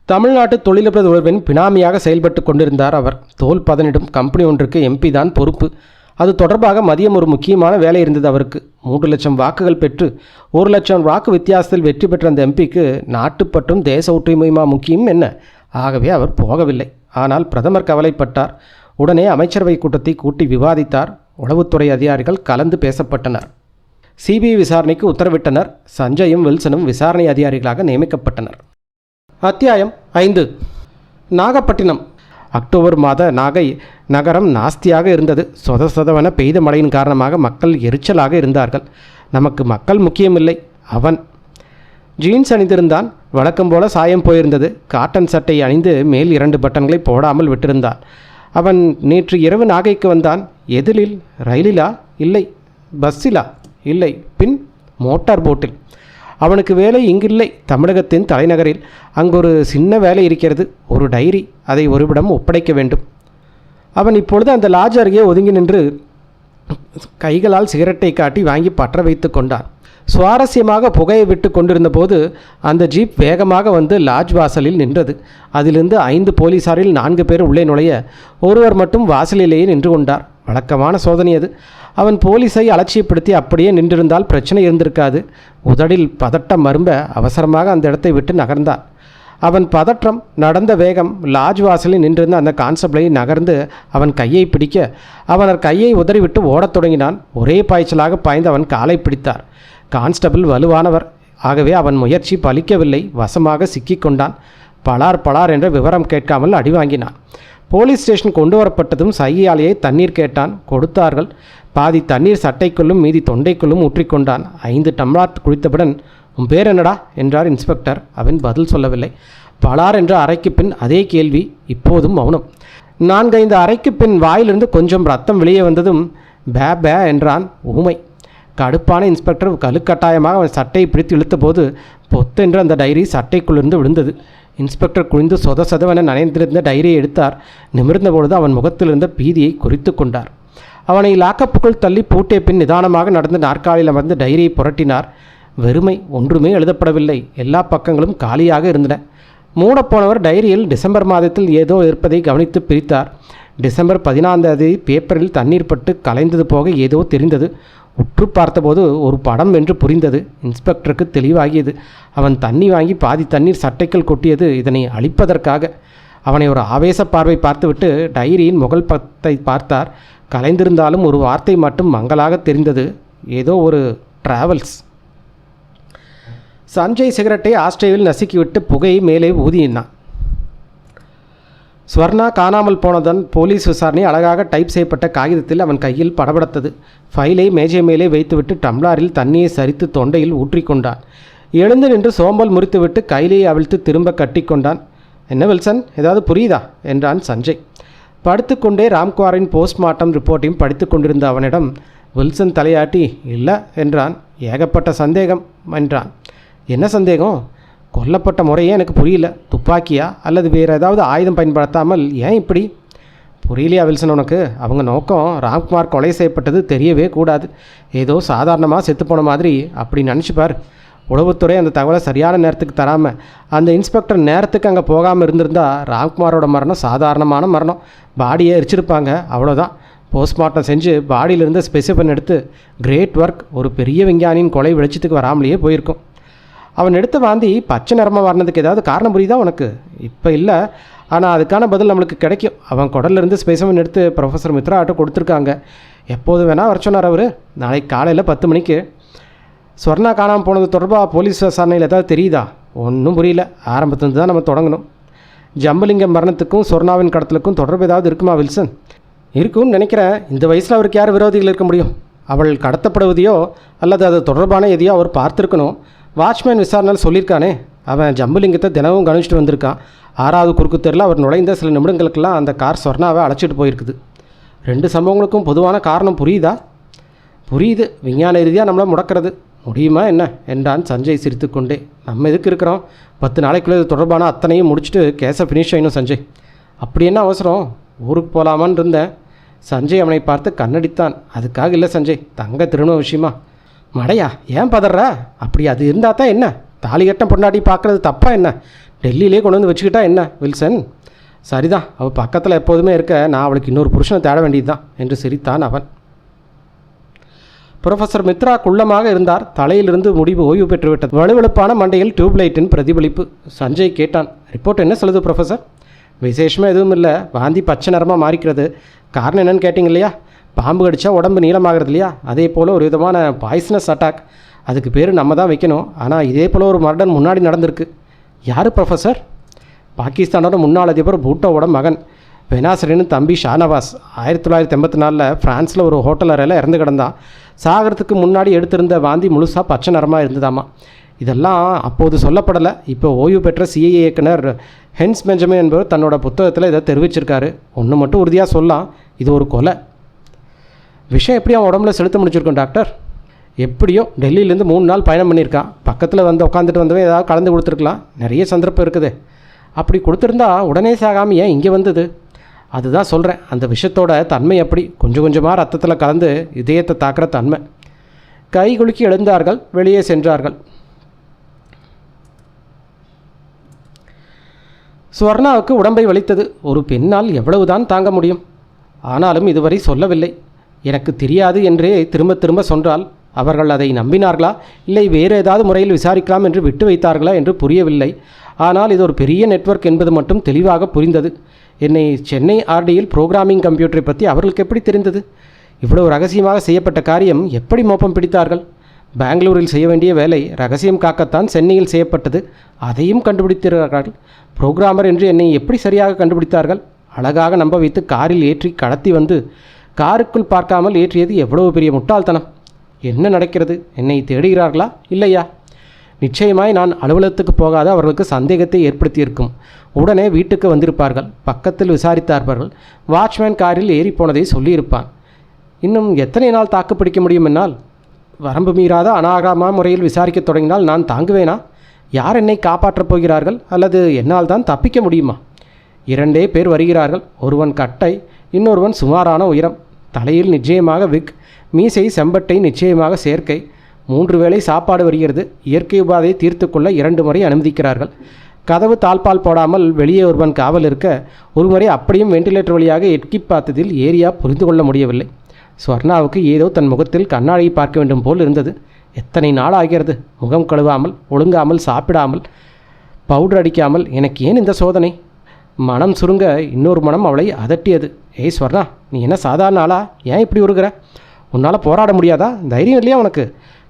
தமிழ்நாட்டு தொழிலதிபர் ஒருவரின் பினாமியாக செயல்பட்டு கொண்டிருந்தார் அவர். தோல் பதனிடும் கம்பெனி ஒன்றுக்கு MP தான் பொறுப்பு. அது தொடர்பாக மதியம் ஒரு முக்கியமான வேலை இருந்தது அவருக்கு. 3 லட்சம் வாக்குகள் பெற்று 1 லட்சம் வாக்கு வித்தியாசத்தில் வெற்றி பெற்ற அந்த MPக்கு நாட்டுப்பற்றும் தேச ஒற்றுமையுமா முக்கியம் என்ன? ஆகவே அவர் போகவில்லை. ஆனால் பிரதமர் கவலைப்பட்டார். உடனே அமைச்சரவை கூட்டத்தை கூட்டி விவாதித்தார். உளவுத்துறை அதிகாரிகள் கலந்து பேசப்பட்டனர். CBI விசாரணைக்கு உத்தரவிட்டனர். சஞ்சயும் வில்சனும் விசாரணை அதிகாரிகளாக நியமிக்கப்பட்டனர். அத்தியாயம் 5. நாகப்பட்டினம். அக்டோபர் மாத நாகை நகரம் நாஸ்தியாக இருந்தது. சொதவென பெய்த மழையின் காரணமாக மக்கள் எரிச்சலாக இருந்தார்கள். நமக்கு மக்கள் முக்கியமில்லை, அவன். ஜீன்ஸ் அணிந்திருந்தான். வழக்கம் போல சாயம் போயிருந்தது. காட்டன் சட்டை அணிந்து மேல் 2 பட்டன்களை போடாமல் விட்டிருந்தான். அவன் நேற்று இரவு நாகைக்கு வந்தான். எதிலில்? ரயிலிலா? இல்லை. பஸ்ஸிலா? இல்லை. பின் மோட்டார் போட்டில். அவனுக்கு வேலை இங்கில்லை, தமிழகத்தின் தலைநகரில். அங்கு ஒரு சின்ன வேலை இருக்கிறது, ஒரு டைரி. அதை ஒருவிடம் ஒப்படைக்க வேண்டும். அவன் இப்பொழுது அந்த லாட்ஜ் அருகே ஒதுங்கி நின்று கைகளால் சிகரெட்டை காட்டி வாங்கி பற்ற வைத்து கொண்டான். சுவாரஸ்யமாக புகையை விட்டு கொண்டிருந்த போது அந்த ஜீப் வேகமாக வந்து லாட்ஜ் வாசலில் நின்றது. அதிலிருந்து 5 போலீசாரில் 4 பேர் உள்ளே நுழைய ஒருவர் மட்டும் வாசலிலேயே நின்று கொண்டார். வழக்கமான சோதனை அது. அவன் போலீஸை அலட்சியப்படுத்தி அப்படியே நின்றிருந்தால் பிரச்சனை இருந்திருக்காது. உதடில் பதட்டம் மரும்ப அவசரமாக அந்த இடத்தை விட்டு நகர்ந்தான். அவன் பதற்றம், நடந்த வேகம் லாட்ஜ் வாசலில் நின்றிருந்த அந்த கான்ஸ்டபிளை நகர்ந்து அவன் கையை பிடிக்க அவன் கையை உதறிவிட்டு ஓடத் தொடங்கினான். ஒரே பாய்ச்சலாக பாய்ந்து அவன் காலை பிடித்தார். கான்ஸ்டபிள் வலுவானவர். ஆகவே அவன் முயற்சி பலிக்கவில்லை. வசமாக சிக்கிக்கொண்டான். பலார் என்ற விவரம் கேட்காமல் அடி வாங்கினான். போலீஸ் ஸ்டேஷன் கொண்டு வரப்பட்டதும் சைகையாலேயே தண்ணீர் கேட்டான். கொடுத்தார்கள். பாதி தண்ணீர் சட்டைக்குள்ளும் மீதி தொண்டைக்குள்ளும் ஊற்றிக்கொண்டான். 5 டம்ளர் குடித்தவுடன், உன் பேர் என்னடா என்றார் இன்ஸ்பெக்டர். அவன் பதில் சொல்லவில்லை. பலார் என்ற அறைக்கு பின் அதே கேள்வி. இப்போதும் மௌனம். 4-5 அறைக்கு பின் வாயிலிருந்து கொஞ்சம் ரத்தம் வெளியே வந்ததும் பே என்றான். ஊமை. கடுப்பான இன்ஸ்பெக்டர் கழுக்கட்டாயமாக அவன் சட்டையை பிடித்து இழுத்தபோது பொத்தென்று அந்த டைரி சட்டைக்குள்ளிருந்து விழுந்தது. இன்ஸ்பெக்டர் குனிந்து சொதவென நனைந்திருந்த டைரியை எடுத்தார். நிமிர்ந்த பொழுது அவன் முகத்தில் இருந்த பீதியை குறித்து கொண்டார். அவனை லாக்கப்புக்குள் தள்ளி பூட்டிய பின் நிதானமாக நடந்து நாற்காலியில் அமர்ந்து டைரியை புரட்டினார். வெறுமை. ஒன்றுமே எழுதப்படவில்லை. எல்லா பக்கங்களும் காலியாக இருந்தன. மூடப்போனவர் டைரியில் டிசம்பர் மாதத்தில் ஏதோ இருப்பதை கவனித்து பிரித்தார். டிசம்பர் 14 பேப்பரில் தண்ணீர் பட்டு கலைந்தது போக ஏதோ தெரிந்தது. உற்று பார்த்தபோது ஒரு படம் என்று புரிந்தது. இன்ஸ்பெக்டருக்கு தெளிவாகியது. அவன் தண்ணி வாங்கி பாதி தண்ணீர் சட்டைக்குள் கொட்டியது இதனை அழிப்பதற்காக. அவனை ஒரு ஆவேச பார்வை பார்த்துவிட்டு டைரியின் முகல் பக்கத்தை பார்த்தார். கலைந்திருந்தாலும் ஒரு வார்த்தை மட்டும் மங்கலாக தெரிந்தது. ஏதோ ஒரு டிராவல்ஸ். சஞ்சய் சிகரெட்டை ஆஸ்ட்ரேவில் நசுக்கிவிட்டு புகையை மேலே ஊதினான். ஸ்வர்ணா காணாமல் போனதன் போலீஸ் விசாரணை அழகாக டைப் செய்யப்பட்ட காகிதத்தில் அவன் கையில் படபடத்தது. ஃபைலை மேஜை மேலே வைத்துவிட்டு டம்ளாரில் தண்ணியை சரித்து தொண்டையில் ஊற்றிக்கொண்டான். எழுந்து நின்று சோம்பல் முறித்துவிட்டு கையிலேயே அவிழ்த்து திரும்ப கட்டிக்கொண்டான். என்ன வில்சன், ஏதாவது புரியுதா என்றான் சஞ்சய். படுத்துக்கொண்டே ராம்குமாரின் போஸ்ட்மார்ட்டம் ரிப்போர்ட்டையும் படித்து கொண்டிருந்த அவனிடம் வில்சன் தலையாட்டி இல்லை என்றான். ஏகப்பட்ட சந்தேகம் என்றான். என்ன சந்தேகம்? கொல்லப்பட்ட முறையே எனக்கு புரியல. துப்பாக்கியா அல்லது வேறு ஏதாவது ஆயுதம் பயன்படுத்தாமல் ஏன் இப்படி? புரியலையா வில்சன் உனக்கு? அவங்க நோக்கம் ராம்குமார் கொலை செய்யப்பட்டது தெரியவே கூடாது. ஏதோ சாதாரணமாக செத்துப்போன மாதிரி அப்படி நினச்சிப்பார். உளவுத்துறை அந்த தகவலை சரியான நேரத்துக்கு தராமல் அந்த இன்ஸ்பெக்டர் நேரத்துக்கு அங்கே போகாமல் இருந்திருந்தால் ராம்குமாரோட மரணம் சாதாரணமான மரணம். பாடியை எரிச்சிருப்பாங்க, அவ்வளோதான். போஸ்ட்மார்ட்டம் செஞ்சு பாடியிலிருந்து ஸ்பெசிஃபன் எடுத்து கிரேட் ஒர்க். ஒரு பெரிய விஞ்ஞானியின் கொலை வெளிச்சத்துக்கு வராமலேயே போயிருக்கும். அவன் எடுத்த வாந்தி பச்சை நிறமாக வரணுதுக்கு ஏதாவது காரணம் புரியுதா உனக்கு? இப்போ இல்லை, ஆனால் அதுக்கான பதில் நம்மளுக்கு கிடைக்கும். அவன் குடல்லேருந்து ஸ்பெசிஃபன் எடுத்து ப்ரொஃபஸர் மித்ரா ஆட்ட கொடுத்துருக்காங்க. எப்போது வேணால் வர சொன்னார் அவர். நாளைக்கு காலையில் 10 மணிக்கு. ஸ்வர்ணா காணாமல் போனது தொடர்பாக போலீஸ் விசாரணையில் ஏதாவது தெரியுதா? ஒன்றும் புரியல. ஆரம்பத்துலேருந்து தான் நம்ம தொடங்கணும். ஜம்புலிங்கம் மரணத்துக்கும் ஸ்வர்ணாவின் கடத்தலுக்கும் தொடர்பு ஏதாவது இருக்குமா வில்சன்? இருக்கும்னு நினைக்கிறேன். இந்த வயசில் அவருக்கு யார் விரோதிகள் இருக்க முடியும்? அவள் கடத்தப்படுவதையோ அல்லது அது தொடர்பான எதையோ அவர் பார்த்துருக்கணும். வாட்ச்மேன் விசாரணையில் சொல்லியிருக்கானே. அவன் ஜம்புலிங்கத்தை தினமும் கவனிச்சிட்டு வந்திருக்கான். 6வது குறுக்கு தெருவில் அவர் நுழைந்த சில நிமிடங்களுக்கெல்லாம் அந்த கார் ஸ்வர்ணாவை அழைச்சிட்டு போயிருக்குது. 2 சம்பவங்களுக்கும் பொதுவான காரணம் புரியுதா? புரியுது. விஞ்ஞான ரீதியாக நம்மளை முடக்கிறது முடியுமா என்ன என்றான் சஞ்சய் சிரித்து கொண்டே. நம்ம எதுக்கு இருக்கிறோம்? 10 நாளைக்குள்ளே இது தொடர்பான அத்தனையும் முடிச்சுட்டு கேஸை ஃபினிஷ் ஆகணும் சஞ்சய். அப்படி என்ன அவசரம்? ஊருக்கு போகலாமான்னு இருந்தேன். சஞ்சய் அவனை பார்த்து கண்ணடித்தான். அதுக்காக இல்லை சஞ்சய், தங்க திருமண விஷயமா. மடையா, ஏன் பதற? அப்படி அது இருந்தால் தான் என்ன? தாலி கட்டம் பொண்டாட்டி பார்க்குறது தப்பா என்ன? டெல்லியிலே கொண்டு வந்து வச்சுக்கிட்டா என்ன வில்சன்? சரிதான், அவள் பக்கத்தில் எப்போதுமே இருக்க நான் அவளுக்கு இன்னொரு புருஷனை தேட வேண்டியது தான் என்று சிரித்தான் அவன். ப்ரொஃபஸர் மித்ரா குள்ளமாக இருந்தார். தலையிலிருந்து முடிவு ஓய்வு பெற்றுவிட்டது. வலுவெழுப்பான மண்டையில் டியூப்லைட்டின் பிரதிபலிப்பு. சஞ்சய் கேட்டான், ரிப்போர்ட் என்ன சொல்லுது ப்ரொஃபஸர்? விசேஷமாக எதுவும் இல்லை. வாந்தி பச்சை நிறமாக மாறிக்கிறது. காரணம் என்னன்னு கேட்டிங்க இல்லையா? பாம்பு கடித்தா உடம்பு நீளமாகிறது இல்லையா? அதே போல் ஒரு விதமான பாய்சனஸ் அட்டாக். அதுக்கு பேர் நம்ம தான் வைக்கணும். ஆனால் இதே போல் ஒரு மர்டர் முன்னாடி நடந்திருக்கு. யார் ப்ரொஃபஸர்? பாகிஸ்தானோட முன்னாள் அதிபர் பூட்டோவோட மகன் பெனாசரின்னு தம்பி ஷானவாஸ் 1984 ஃப்ரான்ஸில் ஒரு ஹோட்டல் அறையில் இறந்து கிடந்தான். சாகிறதுக்கு முன்னாடி எடுத்திருந்த வாந்தி முழுசாக பச்சை நிறமாக இருந்ததாமா. இதெல்லாம் அப்போது சொல்லப்படலை. இப்போ ஓய்வு பெற்ற சிஐஏ இயக்குனர் ஹென்ஸ் பெஞ்சமின் என்பவர் தன்னோட புத்தகத்தில் இதை தெரிவிச்சிருக்காரு. ஒன்று மட்டும் உறுதியாக சொல்லலாம், இது ஒரு கொலை. விஷயம் எப்படி அவன் உடம்புல செலுத்த முடிச்சிருக்கோம் டாக்டர்? எப்படியோ டெல்லியிலேருந்து 3 நாள் பயணம் பண்ணியிருக்கான். பக்கத்தில் வந்து உட்காந்துட்டு வந்தவன் ஏதாவது கலந்து கொடுத்துருக்கலாம். நிறைய சந்தர்ப்பம் இருக்குது. அப்படி கொடுத்துருந்தா உடனே சாகாமல் ஏன் இங்கே வந்தது? அதுதான் சொல்கிறேன், அந்த விஷத்தோட தன்மை அப்படி கொஞ்சம் கொஞ்சமாக ரத்தத்தில் கலந்து இதயத்தை தாக்குற தன்மை. கை குலுக்கி எழுந்தார்கள், வெளியே சென்றார்கள். ஸ்வர்ணாவுக்கு உடம்பை வலித்தது. ஒரு பெண்ணால் எவ்வளவுதான் தாங்க முடியும்? ஆனாலும் இதுவரை சொல்லவில்லை. எனக்கு தெரியாது என்றே திரும்ப திரும்ப சொன்னால் அவர்கள் அதை நம்பினார்களா, இல்லை வேறு ஏதாவது முறையில் விசாரிக்கலாம் என்று விட்டு வைத்தார்களா என்று புரியவில்லை. ஆனால் இது ஒரு பெரிய நெட்வொர்க் என்பது மட்டும் தெளிவாக புரிந்தது. என்னை சென்னை ஆர்டியில் ப்ரோக்ராமிங் கம்ப்யூட்டரை பற்றி அவர்களுக்கு எப்படி தெரிந்தது? இவ்வளவு ரகசியமாக செய்யப்பட்ட காரியம் எப்படி மோப்பம் பிடித்தார்கள்? பெங்களூரில் செய்ய வேண்டிய வேலை ரகசியம் காக்கத்தான் சென்னையில் செய்யப்பட்டது. அதையும் கண்டுபிடித்தார்கள். புரோகிராமர் என்று என்னை எப்படி சரியாக கண்டுபிடித்தார்கள்? அழகாக நம்ப வைத்து காரில் ஏற்றி கடத்தி வந்து காருக்குள் பார்க்காமல் ஏற்றியது எவ்வளவு பெரிய முட்டாள்தனம்! என்ன நடக்கிறது? என்னை தேடுகிறார்களா இல்லையா? நிச்சயமாய் நான் அலுவலகத்துக்கு போகாத அவர்களுக்கு சந்தேகத்தை ஏற்படுத்தியிருக்கும். உடனே வீட்டுக்கு வந்திருப்பார்கள். பக்கத்தில் விசாரித்தார்கள். வாட்ச்மேன் காரில் ஏறி போனதை சொல்லியிருப்பான். இன்னும் எத்தனை நாள் தாக்குப்பிடிக்க முடியும்? என்னால் வரம்பு மீறாத அநாகரமான முறையில் விசாரிக்க தொடங்கினால் நான் தாங்குவேனா? யார் என்னை காப்பாற்றப் போகிறார்கள்? அல்லது என்னால் தான் தப்பிக்க முடியுமா? 2 பேர் வருகிறார்கள். ஒருவன் கட்டை, இன்னொருவன் சுமாரான உயரம். தலையில் நிச்சயமாக விக், மீசை செம்பட்டை, நிச்சயமாக சேர்க்கை. 3 வேளை சாப்பாடு வருகிறது. இயற்கை உபாதையை தீர்த்து கொள்ள 2 முறை அனுமதிக்கிறார்கள். கதவு தாழ்பால் போடாமல் வெளியே ஒருவன் காவல் இருக்க, ஒரு முறை அப்படியும் வெண்டிலேட்டர் வழியாக எட்கி பார்த்ததில் ஏரியா புரிந்து கொள்ள முடியவில்லை. ஸ்வர்ணாவுக்கு ஏதோ தன் முகத்தில் கண்ணாடியை பார்க்க வேண்டும் போல் இருந்தது. எத்தனை நாள் ஆகிறது முகம் கழுவாமல், ஒழுங்காமல், சாப்பிடாமல், பவுடர் அடிக்காமல். எனக்கு ஏன் இந்த சோதனை? மனம் சுருங்க இன்னொரு மனம் அவளை அதட்டியது. ஏய் ஸ்வர்ணா, நீ என்ன சாதாரண ஆளா? ஏன் இப்படி உருகிற? உன்னால் போராட முடியாதா? தைரியம் இல்லையா உனக்கு?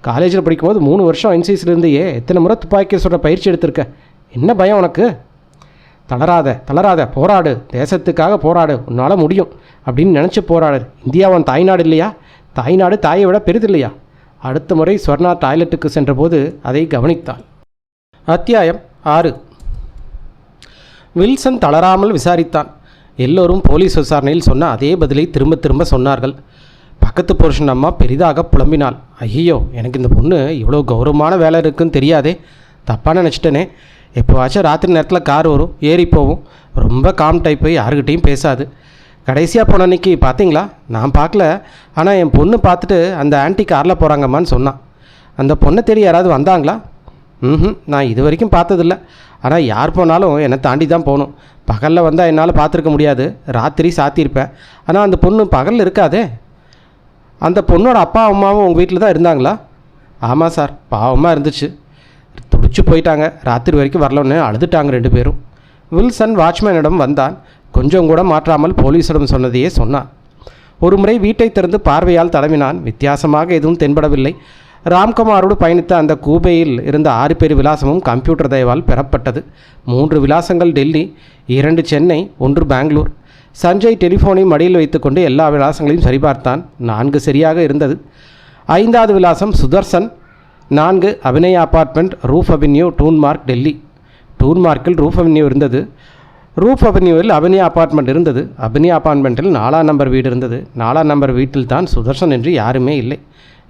காலேஜில் படிக்கும்போது 3 வருஷம் என்சிசிலேருந்தையே எத்தனை முறை துப்பாக்கி சொல்கிற பயிற்சி எடுத்திருக்க. என்ன பயம் உனக்கு? தளராத, போராடு. தேசத்துக்காக போராடு. உன்னால் முடியும் அப்படின்னு நினச்சி போராடு. இந்தியா உன் தாய்நாடு இல்லையா? தாய்நாடு தாயை விட பெரிதில்லையா? அடுத்த முறை ஸ்வர்ணா டாய்லெட்டுக்கு சென்றபோது அதை கவனித்தாள். அத்தியாயம் 6. வில்சன் தளராமல் விசாரித்தான். எல்லோரும் போலீஸ் விசாரணையில் சொன்ன அதே பதிலை திரும்ப திரும்ப சொன்னார்கள். பக்கத்து புருஷன் அம்மா பெரிதாக புலம்பினாள். ஐயோ, எனக்கு இந்த பொண்ணு இவ்வளோ கௌரவமான வேலை இருக்குன்னு தெரியாதே. தப்பாக நினச்சிட்டனே. எப்போவாச்சும் ராத்திரி நேரத்தில் கார் வரும், ஏறி போவோம். ரொம்ப காம் டைப்பு, யாருக்கிட்டையும் பேசாது. கடைசியாக போன அன்றைக்கி பார்த்தீங்களா? நான் பார்க்கல, ஆனால் என் பொண்ணு பார்த்துட்டு அந்த ஆன்ட்டி காரில் போகிறாங்கம்மான்னு சொன்னான். அந்த பொண்ணை தேடி யாராவது வந்தாங்களா? நான் இது வரைக்கும் பார்த்ததில்ல. ஆனால் யார் போனாலும் என்னை தாண்டி தான் போகணும். பகலில் வந்தால் என்னால் பார்த்துருக்க முடியாது, ராத்திரி சாத்தியிருப்பேன். ஆனால் அந்த பொண்ணு பகலில் இருக்காதே. அந்த பொண்ணோட அப்பா அம்மாவும் உங்கள் வீட்டில் தான் இருந்தாங்களா? ஆமாம் சார், பாவமாக இருந்துச்சு. துடிச்சு போயிட்டாங்க. ராத்திரி வரைக்கும் வரலன்னு அழுதுட்டாங்க 2 பேரும். வில்சன் வாட்ச்மேனிடம் வந்தான். கொஞ்சம் கூட மாற்றாமல் போலீஸிடம் சொன்னதையே சொன்னான். ஒரு முறை வீட்டை திறந்து பார்வையால் தடவினான். வித்தியாசமாக எதுவும் தென்படவில்லை. ராம்குமாரோடு பயணித்த அந்த கூபையில் இருந்த 6 பேர் விலாசமும் கம்ப்யூட்டர் தயவால் பெறப்பட்டது. 3 விலாசங்கள் டெல்லி, 2 சென்னை, 1 பெங்களூர். சஞ்சய் டெலிஃபோனை மடியில் வைத்துக்கொண்டு எல்லா விலாசங்களையும் சரிபார்த்தான். 4 சரியாக இருந்தது. 5வது விலாசம் Sudarshan, 4 Abhinaya apartment, roof avenue, டூன்மார்க், டெல்லி. டூன்மார்க்கில் ரூஃப் அவென்யூ இருந்தது. ரூஃப் அவென்யூவில் அபிநயா அபார்ட்மெண்ட் இருந்தது. அபிநயா அபார்ட்மெண்ட்டில் 4ஆம் நம்பர் வீடு இருந்தது. 4ஆம் நம்பர் வீட்டில் தான் சுதர்சன் என்று யாருமே இல்லை.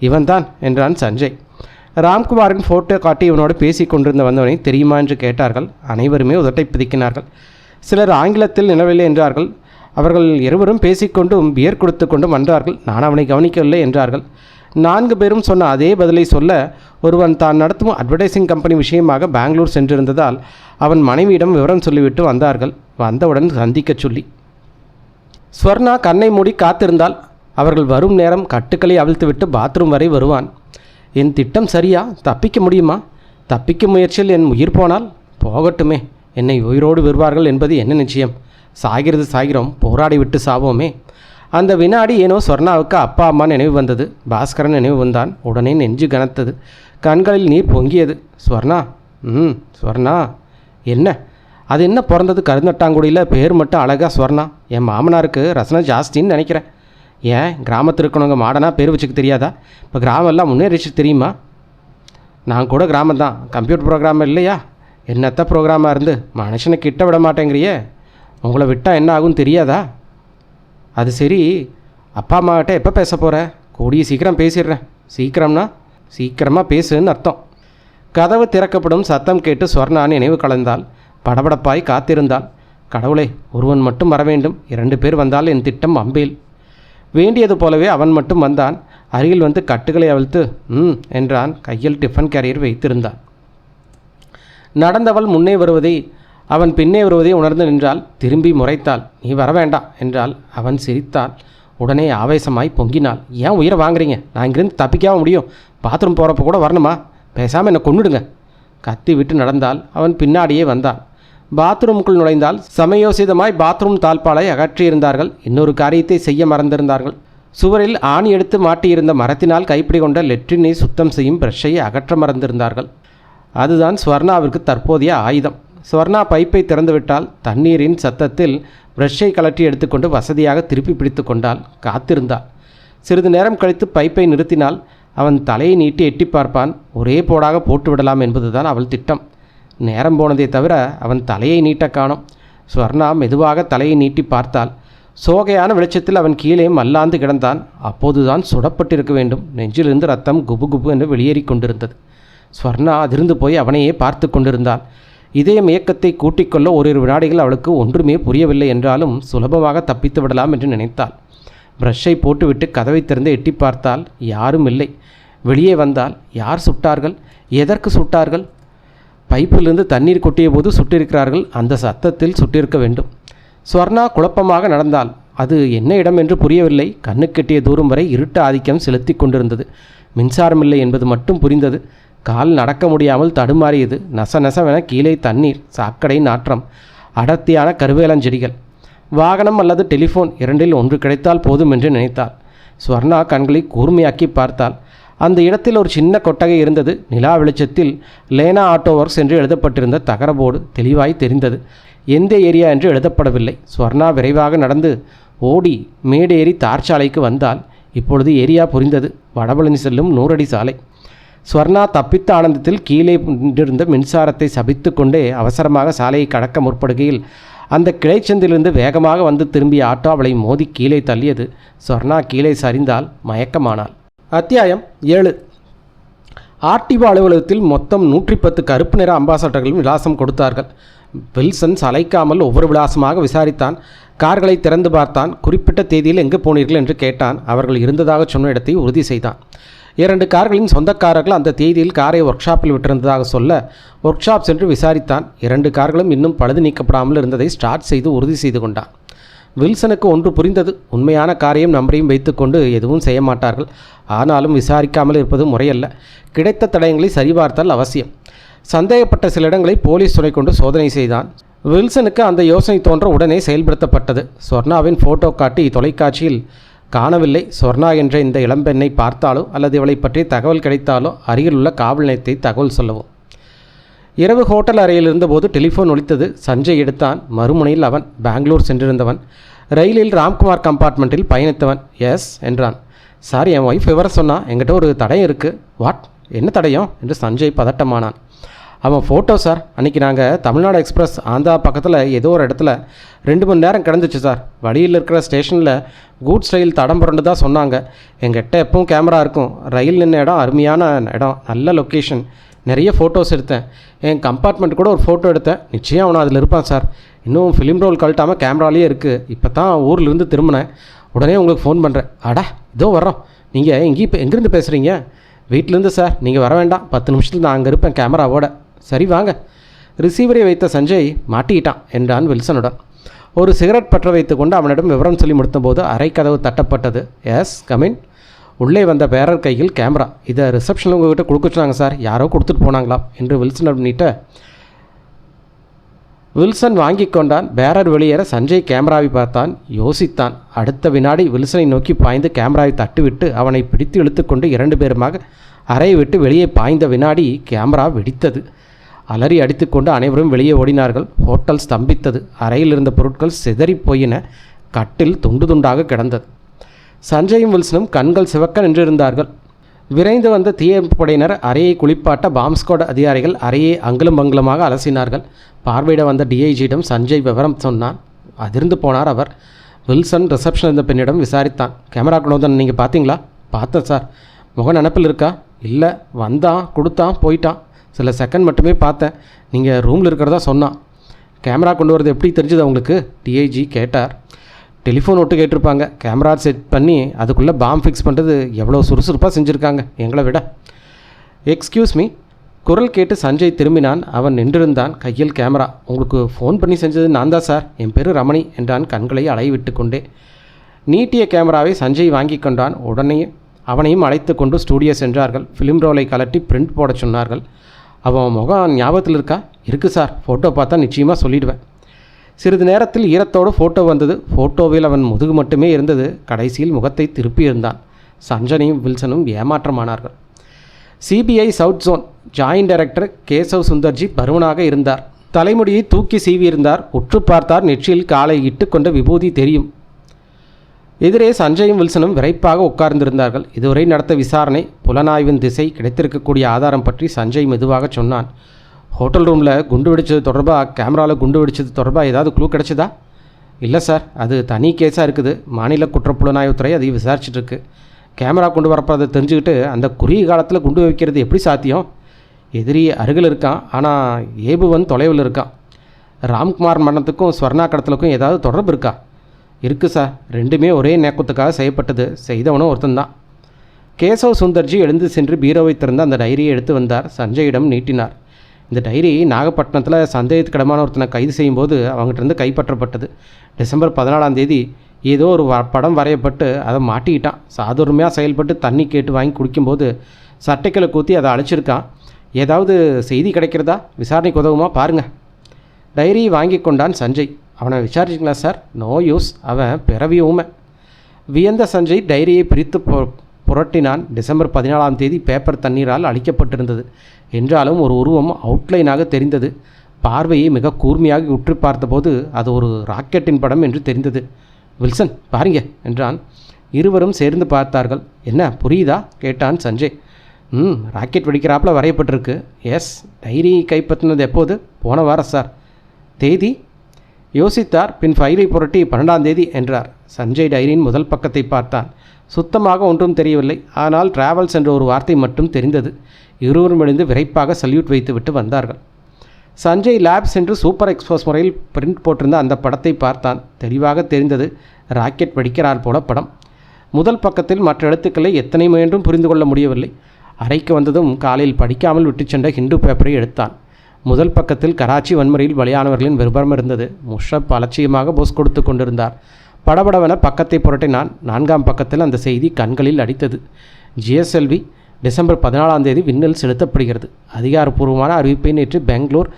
இவன்தான் என்றான் சஞ்சய். ராம்குமாரின் ஃபோட்டோ காட்டி இவனோடு பேசி கொண்டிருந்த வந்தவனை தெரியுமா என்று கேட்டார்கள். அனைவருமே உதட்டை பிதிக்கினார்கள். சிலர் ஆங்கிலத்தில் நிலவில்லை என்றார்கள். அவர்கள் இருவரும் பேசிக்கொண்டும் பியர் கொடுத்து கொண்டும் வந்தார்கள். நான் அவனை கவனிக்கவில்லை என்றார்கள். 4 பேரும் சொன்ன அதே பதிலை சொல்ல, ஒருவன் தான் நடத்தும் அட்வர்டைசிங் கம்பெனி விஷயமாக பெங்களூர் சென்றிருந்ததால் அவன் மனைவியிடம் விவரம் சொல்லிவிட்டு வந்தார்கள். வந்தவுடன் சந்திக்க சொல்லி. ஸ்வர்ணா கண்ணை மூடி காத்திருந்தால். அவர்கள் வரும் நேரம் கட்டுக்களை அவிழ்த்துவிட்டு பாத்ரூம் வரை வருவான். என் திட்டம் சரியா? தப்பிக்க முடியுமா? தப்பிக்கும் முயற்சியில் என் உயிர் போனால் போகட்டுமே. என்னை உயிரோடு விடுவார்கள் என்பது என்ன நிச்சயம்? சாகிறது சாகிறோம், போராடி விட்டு சாவோமே. அந்த வினாடி ஏனோ ஸ்வர்ணாவுக்கு அப்பா அம்மா நினைவு வந்தது. பாஸ்கரன் நினைவு வந்தான். உடனே நெஞ்சு கனத்தது. கண்களில் நீர் பொங்கியது. ஸ்வர்ணா, ஸ்வர்ணா. என்ன அது? என்ன பிறந்தது கருந்தட்டாங்குடியில், பேர் மட்டும் அழகா ஸ்வர்ணா. என் மாமனாருக்கு ரசனை ஜாஸ்தின்னு நினைக்கிறேன். ஏன் கிராமத்தில் இருக்கணுங்க மாடனாக பேர் வச்சுக்க தெரியாதா? இப்போ கிராமம் எல்லாம் முன்னேறிச்சு தெரியுமா? நான் கூட கிராமந்தான். கம்ப்யூட்டர் ப்ரோக்ராம் இல்லையா? என்னத்த ப்ரோக்ராமாக இருந்து மனுஷனை கிட்ட விட மாட்டேங்கிறியே. உங்களை விட்டால் என்ன ஆகும்னு தெரியாதா? அது சரி, அப்பா அம்மாக்கிட்ட எப்போ பேச போகிற? கூடிய சீக்கிரம் பேசிடுறேன். சீக்கிரம்னா சீக்கிரமாக பேசுன்னு அர்த்தம். கதவு திறக்கப்படும் சத்தம் கேட்டு ஸ்வர்ணா நினைவு கலந்தாள். படபடப்பாய் காத்திருந்தாள். கடவுளே, ஒருவன் மட்டும் வர வேண்டும். 2 பேர் வந்தால் என் திட்டம் அம்பேல். வேண்டியது போலவே அவன் மட்டும் வந்தான். அருகில் வந்து கட்டுகளை அவிழ்த்து என்றான். கையில் டிஃபன் கேரியர் வைத்திருந்தான். நடந்தவள் முன்னே வருவதை, அவன் பின்னே வருவதை உணர்ந்து நின்றாள். திரும்பி முறைத்தாள். நீ வர வேண்டாம் என்றால். அவன் சிரித்தான். உடனே ஆவேசமாய் பொங்கினாள். ஏன் உயிரை வாங்குறீங்க? நான் இங்கிருந்து தப்பிக்காம முடியும். பாத்ரூம் போகிறப்ப கூட வரணுமா? பேசாமல் என்னை கொன்னுடுங்க. கத்தி விட்டு நடந்தால். அவன் பின்னாடியே வந்தான். பாத்ரூமுக்குள் நுழைந்தால். சமயோசிதமாய் பாத்ரூம் தாழ்பாலை அகற்றியிருந்தார்கள். இன்னொரு காரியத்தை செய்ய மறந்திருந்தார்கள். சுவரில் ஆணி எடுத்து மாட்டியிருந்த மரத்தினால் கைப்பிடி கொண்ட லெட்ரினை சுத்தம் செய்யும் பிரஷை அகற்ற மறந்திருந்தார்கள். அதுதான் ஸ்வர்ணாவிற்கு தற்போதைய ஆயுதம். ஸ்வர்ணா பைப்பை திறந்துவிட்டால். தண்ணீரின் சத்தத்தில் பிரஷை கலற்றி எடுத்துக்கொண்டு வசதியாக திருப்பி பிடித்து கொண்டால். காத்திருந்தாள். சிறிது நேரம் கழித்து பைப்பை நிறுத்தினால். அவன் தலையை நீட்டி எட்டி பார்ப்பான். ஒரே போடாக போட்டு விடலாம் என்பதுதான் அவள் திட்டம். நேரம் போனதே தவிர அவன் தலையை நீட்ட காணோம். ஸ்வர்ணா மெதுவாக தலையை நீட்டி பார்த்தாள். சோகையான வெளிச்சத்தில் அவன் கீழே மல்லாந்து கிடந்தான். அப்போதுதான் சுடப்பட்டிருக்க வேண்டும். நெஞ்சிலிருந்து ரத்தம் குபு குபு என்று வெளியேறி கொண்டிருந்தது. ஸ்வர்ணா அதிர்ந்து போய் அவனையே பார்த்து கொண்டிருந்தாள். இதயம் இயக்கத்தை கூட்டிக்கொள்ள ஓரிரு வினாடிகள் அவளுக்கு ஒன்றுமே புரியவில்லை. என்றாலும் சுலபமாக தப்பித்து விடலாம் என்று நினைத்தாள். பிரஷை போட்டுவிட்டு கதவை திறந்து எட்டி பார்த்தால். யாரும் இல்லை. வெளியே வந்தால். யார் சுட்டார்கள்? எதற்கு சுட்டார்கள்? பைப்பிலிருந்து தண்ணீர் கொட்டிய போது சுட்டிருக்கிறார்கள். அந்த சத்தத்தில் சுட்டிருக்க வேண்டும். ஸ்வர்ணா குழப்பமாக நடந்தாள். அது என்ன இடம் என்று புரியவில்லை. கண்ணுக்கெட்டிய தூரம் வரை இருட்டு ஆதிக்கம் செலுத்தி கொண்டிருந்தது. மின்சாரமில்லை என்பது மட்டும் புரிந்தது. கால் நடக்க முடியாமல் தடுமாறியது. நசநசவென கீழே தண்ணீர், சாக்கடை நாற்றம், அடர்த்தியான கருவேலஞ்செடிகள். வாகனம் அல்லது டெலிஃபோன், இரண்டில் ஒன்று கிடைத்தால் போதும் என்று நினைத்தாள். ஸ்வர்ணா கண்களை கூர்மையாக்கி பார்த்தாள். அந்த இடத்தில் ஒரு சின்ன கொட்டகை இருந்தது. நிலா வெளிச்சத்தில் லேனா ஆட்டோ ஒர்க்ஸ் என்று எழுதப்பட்டிருந்த தகர போர்டு தெளிவாய் தெரிந்தது. எந்த ஏரியா என்று எழுதப்படவில்லை. ஸ்வர்ணா விரைவாக நடந்து ஓடி மேடேறி தார்ச்சாலைக்கு வந்தால். இப்பொழுது ஏரியா புரிந்தது. வடபழனி செல்லும் 100 அடி சாலை. ஸ்வர்ணா தப்பித்த ஆனந்தத்தில் கீழே நின்றிருந்த மின்சாரத்தை சபித்து கொண்டே அவசரமாக சாலையை கடக்க முற்படுகையில் அந்த கிளைச்சந்திலிருந்து வேகமாக வந்து திரும்பிய ஆட்டோ அவளை மோதி கீழே தள்ளியது. ஸ்வர்ணா கீழே சரிந்தால். மயக்கமானாள். அத்தியாயம் 7. ஆர்டிஓ அலுவலகத்தில் மொத்தம் 110 கருப்பு நிற அம்பாசடர்களும் விலாசம் கொடுத்தார்கள். வில்சன் சளைக்காமல் ஒவ்வொரு விலாசமாக விசாரித்தான். கார்களை திறந்து பார்த்தான். குறிப்பிட்ட தேதியில் எங்கு போனீர்கள் என்று கேட்டான். அவர்கள் இருந்ததாக சொன்ன இடத்தை உறுதி செய்தான். 2 கார்களின் சொந்தக்காரர்கள் அந்த தேதியில் காரை ஒர்க் ஷாப்பில் விட்டிருந்ததாக சொல்ல ஒர்க் ஷாப் சென்று விசாரித்தான். 2 கார்களும் இன்னும் பழுது நீக்கப்படாமல் இருந்ததை ஸ்டார்ட் செய்து உறுதி செய்து கொண்டான். வில்சனுக்கு ஒன்று புரிந்தது. உண்மையான காரையும் நம்பரையும் வைத்துக்கொண்டு எதுவும் செய்ய மாட்டார்கள். ஆனாலும் விசாரிக்காமல் இருப்பது முறையல்ல. கிடைத்த தடயங்களை சரிபார்த்தால் அவசியம். சந்தேகப்பட்ட சில இடங்களை போலீஸ் துணை கொண்டு சோதனை செய்தான். வில்சனுக்கு அந்த யோசனை தோன்ற உடனே செயல்படுத்தப்பட்டது. சொர்ணாவின் ஃபோட்டோ காட்டி தொலைக்காட்சியில் காணவில்லை. சொர்ணா என்ற இந்த இளம்பெண்ணை பார்த்தாலோ அல்லது இவளை பற்றி தகவல் கிடைத்தாலோ அருகில் உள்ள காவல் நிலையத்தை தகவல் சொல்லவும். இரவு ஹோட்டல் அறையில் இருந்தபோது டெலிஃபோன் ஒலித்தது. சஞ்சய் எடுத்தான். மறுமுனையில் அவன் பெங்களூர் சென்றிருந்தவன். ரயிலில் ராம்குமார் கம்பார்ட்மெண்ட்டில் பயணித்தவன். எஸ் என்றான். சார், என் ஒய்ஃப் விவரம் சொன்னா. என்கிட்ட ஒரு தடயம் இருக்குது. வாட்? என்ன தடயம் என்று சஞ்சய் பதட்டமானான். அவன் ஃபோட்டோ சார். அன்றைக்கி நாங்கள் தமிழ்நாடு எக்ஸ்பிரஸ் ஆந்திரா பக்கத்தில் ஏதோ ஒரு இடத்துல 2 மணி நேரம் கிடந்துச்சு சார். வழியில் இருக்கிற ஸ்டேஷனில் கூட்ஸ் ரயில் தடம் புரண்டு தான் சொன்னாங்க. எங்கிட்ட எப்பவும் கேமரா இருக்கும். ரயில் நின்ன இடம் அருமையான இடம், நல்ல லொக்கேஷன். நிறைய ஃபோட்டோஸ் எடுத்தேன். என் கம்பார்ட்மெண்ட் கூட ஒரு ஃபோட்டோ எடுத்தேன். நிச்சயம் அவன் அதில் இருப்பான் சார். இன்னும் ஃபிலிம் ரோல் கழட்டாமல் கேமராலேயே இருக்குது. இப்போ தான் ஊர்லேருந்து திரும்பினேன். உடனே உங்களுக்கு ஃபோன் பண்ணுறேன். அடா, இதோ வர்றோம். நீங்கள் எங்கேருந்து பேசுகிறீங்க? வீட்டிலேருந்து சார். நீங்கள் வர வேண்டாம். 10 நிமிஷத்தில் நான் அங்கே இருப்பேன் கேமராவோட. சரி வாங்க. ரிசீவரை வைத்த சஞ்சய் மாட்டிக்கிட்டான் என்றான் வில்சனுடன். ஒரு சிகரெட் பற்ற வைத்து கொண்டு அவனிடம் விவரம் சொல்லி முடித்தபோது அறை கதவு தட்டப்பட்டது. S, come in. உள்ளே வந்த பேரர் கையில் கேமரா. இதை ரிசப்ஷனில் உங்கள்கிட்ட கொடுக்க சொன்னாங்க சார். யாரோ கொடுத்துட்டு போனாங்களாம் என்று வில்சன் நீட்ட வில்சன் வாங்கி கொண்டான். பேரர் வெளியேற சஞ்சய் கேமராவை பார்த்தான். யோசித்தான். அடுத்த வினாடி வில்சனை நோக்கி பாய்ந்து கேமராவை தட்டுவிட்டு அவனை பிடித்து இழுத்துக்கொண்டு 2 பேருமாக அறையை விட்டு வெளியே பாய்ந்த வினாடி கேமரா வெடித்தது. அலறி அடித்துக்கொண்டு அனைவரும் வெளியே ஓடினார்கள். ஹோட்டல் ஸ்தம்பித்தது. அறையில் இருந்த பொருட்கள் சிதறி போயின. கட்டில் துண்டு துண்டாக கிடந்தது. சஞ்சயும் வில்சனும் கண்கள் சிவக்க நின்றிருந்தார்கள். விரைந்து வந்த தீயணைப்புப்படையினர் அறையை குளிப்பாட்ட பாம்ப் ஸ்குவாட் அதிகாரிகள் அறையை அங்குலம் அங்குலமாக அலசினார்கள். பார்வையிட வந்த டிஐஜியிடம் சஞ்சய் விவரம் சொன்னான். அதிர்ந்து போனார் அவர். வில்சன் ரிசப்ஷன் இருந்த பெண்ணிடம் விசாரித்தான். கேமரா கொண்டு வந்து நீங்கள் பார்த்தீங்களா? பார்த்தேன் சார். முக நினப்பில் இருக்கா? இல்லை, வந்தான், கொடுத்தான், போயிட்டான். சில செகண்ட் மட்டுமே பார்த்தேன். நீங்கள் ரூமில் இருக்கிறதா சொன்னான். கேமரா கொண்டு வரது எப்படி தெரிஞ்சது அவங்களுக்கு? டிஐஜி கேட்டார். டெலிஃபோன் ஒட்டு கேட்டிருப்பாங்க. கேமரா செட் பண்ணி அதுக்குள்ளே பாம் ஃபிக்ஸ் பண்ணுறது எவ்வளோ சுறுசுறுப்பாக செஞ்சுருக்காங்க எங்களை விட. Excuse me. குரல் கேட்டு சஞ்சய் திரும்பினான். அவன் நின்றிருந்தான், கையில் கேமரா. உங்களுக்கு ஃபோன் பண்ணி செஞ்சது நான் தான் சார். என் பேர் ரமணி என்றான் கண்களை அலைவிட்டு கொண்டே. நீட்டிய கேமராவை சஞ்சய் வாங்கி கொண்டான். உடனே அவனையும் அழைத்து கொண்டு ஸ்டூடியோ சென்றார்கள். ஃபிலிம் ரோலை கலட்டி பிரிண்ட் போட சொன்னார்கள். அவன் முகம் ஞாபகத்தில் இருக்கா? இருக்குது சார். ஃபோட்டோ பார்த்தா நிச்சயமாக சொல்லிடுவேன். சிறிது நேரத்தில் ஈரத்தோடு ஃபோட்டோ வந்தது. ஃபோட்டோவில் அவன் முதுகு மட்டுமே இருந்தது. கடைசியில் முகத்தை திருப்பியிருந்தான். சஞ்சனையும் வில்சனும் ஏமாற்றமானார்கள். CBI south zone joint director Keshav Sundarji பருவனாக இருந்தார். தலைமுடியை தூக்கி சீவியிருந்தார். உற்று பார்த்தார். நெற்றியில் காலை இட்டு கொண்ட விபூதி தெரியும். எதிரே சஞ்சயும் வில்சனும் விரைப்பாக உட்கார்ந்திருந்தார்கள். இதுவரை நடத்த விசாரணை, புலனாய்வின் திசை, கிடைத்திருக்கக்கூடிய ஆதாரம் பற்றி சஞ்சய் மெதுவாக சொன்னான். ஹோட்டல் ரூமில் குண்டு வெடிச்சது தொடர்பாக, கேமராவில் குண்டு வெடிச்சது தொடர்பாக ஏதாவது க்ளூ கிடைச்சதா? இல்லை சார், அது தனி கேஸாக இருக்குது. மாநில குற்றப்புலனாய்வுத்துறை அதை விசாரிச்சுட்ருக்கு. கேமரா கொண்டு வரப்போதை தெரிஞ்சுக்கிட்டு அந்த குறுகிய காலத்தில் குண்டு வைக்கிறது எப்படி சாத்தியம்? எதிரி அருகில் இருக்கான், ஆனால் ஏபுவன் தொலைவில் இருக்கான். ராம்குமார் மரணத்துக்கும் ஸ்வர்ணா கடத்தலுக்கும் ஏதாவது தொடர்பு இருக்கா? இருக்குது சார். 2மே ஒரே நோக்கத்துக்காக செய்யப்பட்டது. செய்தவனும் ஒருத்தந்தான். கேசவ் சுந்தர்ஜி எழுந்து சென்று பீரோவை திறந்து அந்த டைரியை எடுத்து வந்தார். சஞ்சயிடம் நீட்டினார். இந்த டைரி நாகப்பட்டினத்தில் சந்தேகத்துக்கிடமான ஒருத்தனை கைது செய்யும்போது அவங்ககிட்டருந்து கைப்பற்றப்பட்டது. டிசம்பர் 14ஆம் தேதி ஏதோ ஒரு படம் வரையப்பட்டு அதை மாட்டிக்கிட்டான். சாதுர்மையாக செயல்பட்டு தண்ணி கேட்டு வாங்கி குடிக்கும்போது சட்டைக்களை கூத்தி அதை அழைச்சிருக்கான். ஏதாவது செய்தி கிடைக்கிறதா? விசாரணைக்கு உதவுமா பாருங்கள். டைரியை வாங்கி கொண்டான் சஞ்சய். அவனை விசாரிச்சிங்களா சார்? No use. அவன் பிறவி ஊமை. வியந்த சஞ்சய் டைரியை பிரித்து புரட்டினான். டிசம்பர் 14ஆம் தேதி பேப்பர் தண்ணீரால் அழிக்கப்பட்டிருந்தது. என்றாலும் ஒரு உருவம் அவுட்லைனாக தெரிந்தது. பார்வையை மிக கூர்மையாக உற்று பார்த்தபோது அது ஒரு ராக்கெட்டின் படம் என்று தெரிந்தது. வில்சன் பாருங்க என்றான். இருவரும் சேர்ந்து பார்த்தார்கள். என்ன புரியுதா கேட்டான் சஞ்சய். ராக்கெட் வெடிக்கிறாப்பில் வரையப்பட்டிருக்கு. எஸ். டைரி கைப்பற்றினது எப்போது? போன வாரம் சார். தேதி யோசித்தார். பின் ஃபைலை புரட்டி 12ஆம் தேதி என்றார். சஞ்சய் டைரியின் முதல் பக்கத்தை பார்த்தான். சுத்தமாக ஒன்றும் தெரியவில்லை. ஆனால் டிராவல்ஸ் என்ற ஒரு வார்த்தை மட்டும் தெரிந்தது. இருவரும் எழுந்து விரைப்பாக சல்யூட் வைத்துவிட்டு வந்தார்கள். சஞ்சய் லேப்ஸ் என்று சூப்பர் எக்ஸ்போஸ் முறையில் பிரிண்ட் போட்டிருந்த அந்த படத்தை பார்த்தான். தெளிவாக தெரிந்தது ராக்கெட் வெடிக்கிறார் போல படம். முதல் பக்கத்தில் மற்ற எழுத்துக்களை எத்தனை முயன்றும் புரிந்து கொள்ள முடியவில்லை. அறைக்கு வந்ததும் காலையில் படிக்காமல் விட்டு சென்ற ஹிந்து பேப்பரை எடுத்தான். முதல் பக்கத்தில் கராச்சி வன்முறையில் பலியானவர்களின் விபரம் இருந்தது. முஷரப் அலட்சியமாக போஸ் கொடுத்து கொண்டிருந்தார். படபடவென பக்கத்தை புரட்டினான். 4ஆம் பக்கத்தில் அந்த செய்தி கண்களில் அடித்தது. GSLV டிசம்பர் 14 விண்ணில் செலுத்தப்படுகிறது. அதிகாரப்பூர்வமான அறிவிப்பை நேற்று பெங்களூர்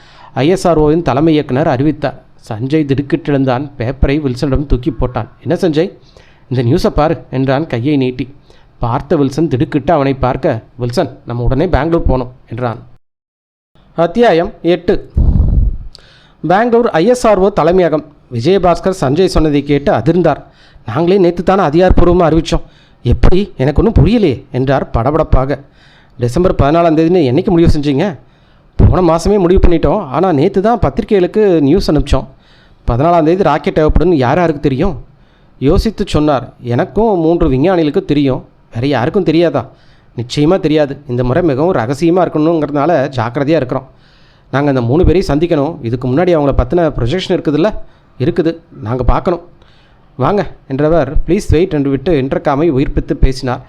ISROவின் தலைமை இயக்குனர் அறிவித்தார். சஞ்சய் திடுக்கிட்டெழுந்தான். பேப்பரை வில்சனிடம் தூக்கி போட்டான். என்ன சஞ்சய், இந்த நியூஸை பாரு என்றான் கையை நீட்டி. பார்த்த வில்சன் திடுக்கிட்டு அவனை பார்க்க, வில்சன், நம்ம உடனே பெங்களூர் போனோம் என்றான். அத்தியாயம் 8. பெங்களூர் ISRO தலைமையகம். விஜயபாஸ்கர் சஞ்சய் சொன்னதை கேட்டு அதிர்ந்தார். நாங்களே நேற்று தானே அதிகாரப்பூர்வமாக அறிவித்தோம். எப்படி, எனக்கு ஒன்றும் புரியலையே என்றார் படபடப்பாக. டிசம்பர் 14 என்றைக்கு முடிவு செஞ்சீங்க? போன மாதமே முடிவு பண்ணிட்டோம். ஆனால் நேற்று தான் பத்திரிகைகளுக்கு நியூஸ் அனுப்பிச்சோம். 14 ராக்கெட் தேவைப்படுன்னு யாருக்கு தெரியும்? யோசித்து சொன்னார். எனக்கும் 3 விஞ்ஞானிகளுக்கும் தெரியும். வேறு யாருக்கும் தெரியாதா? நிச்சயமாக தெரியாது. இந்த முறை மிகவும் ரகசியமாக இருக்கணுங்கிறதுனால ஜாக்கிரதையாக இருக்கிறோம். நாங்கள் அந்த 3 பேரையும் சந்திக்கணும். இதுக்கு முன்னாடி அவங்கள பற்றின ப்ரொஜெக்ஷன் இருக்குதுல்ல? இருக்குது, நாங்கள் பார்க்கணும். வாங்க என்றவர் ப்ளீஸ் வெயிட் என்று விட்டு இன்டர்காமை உயிர்ப்பித்து பேசினார்.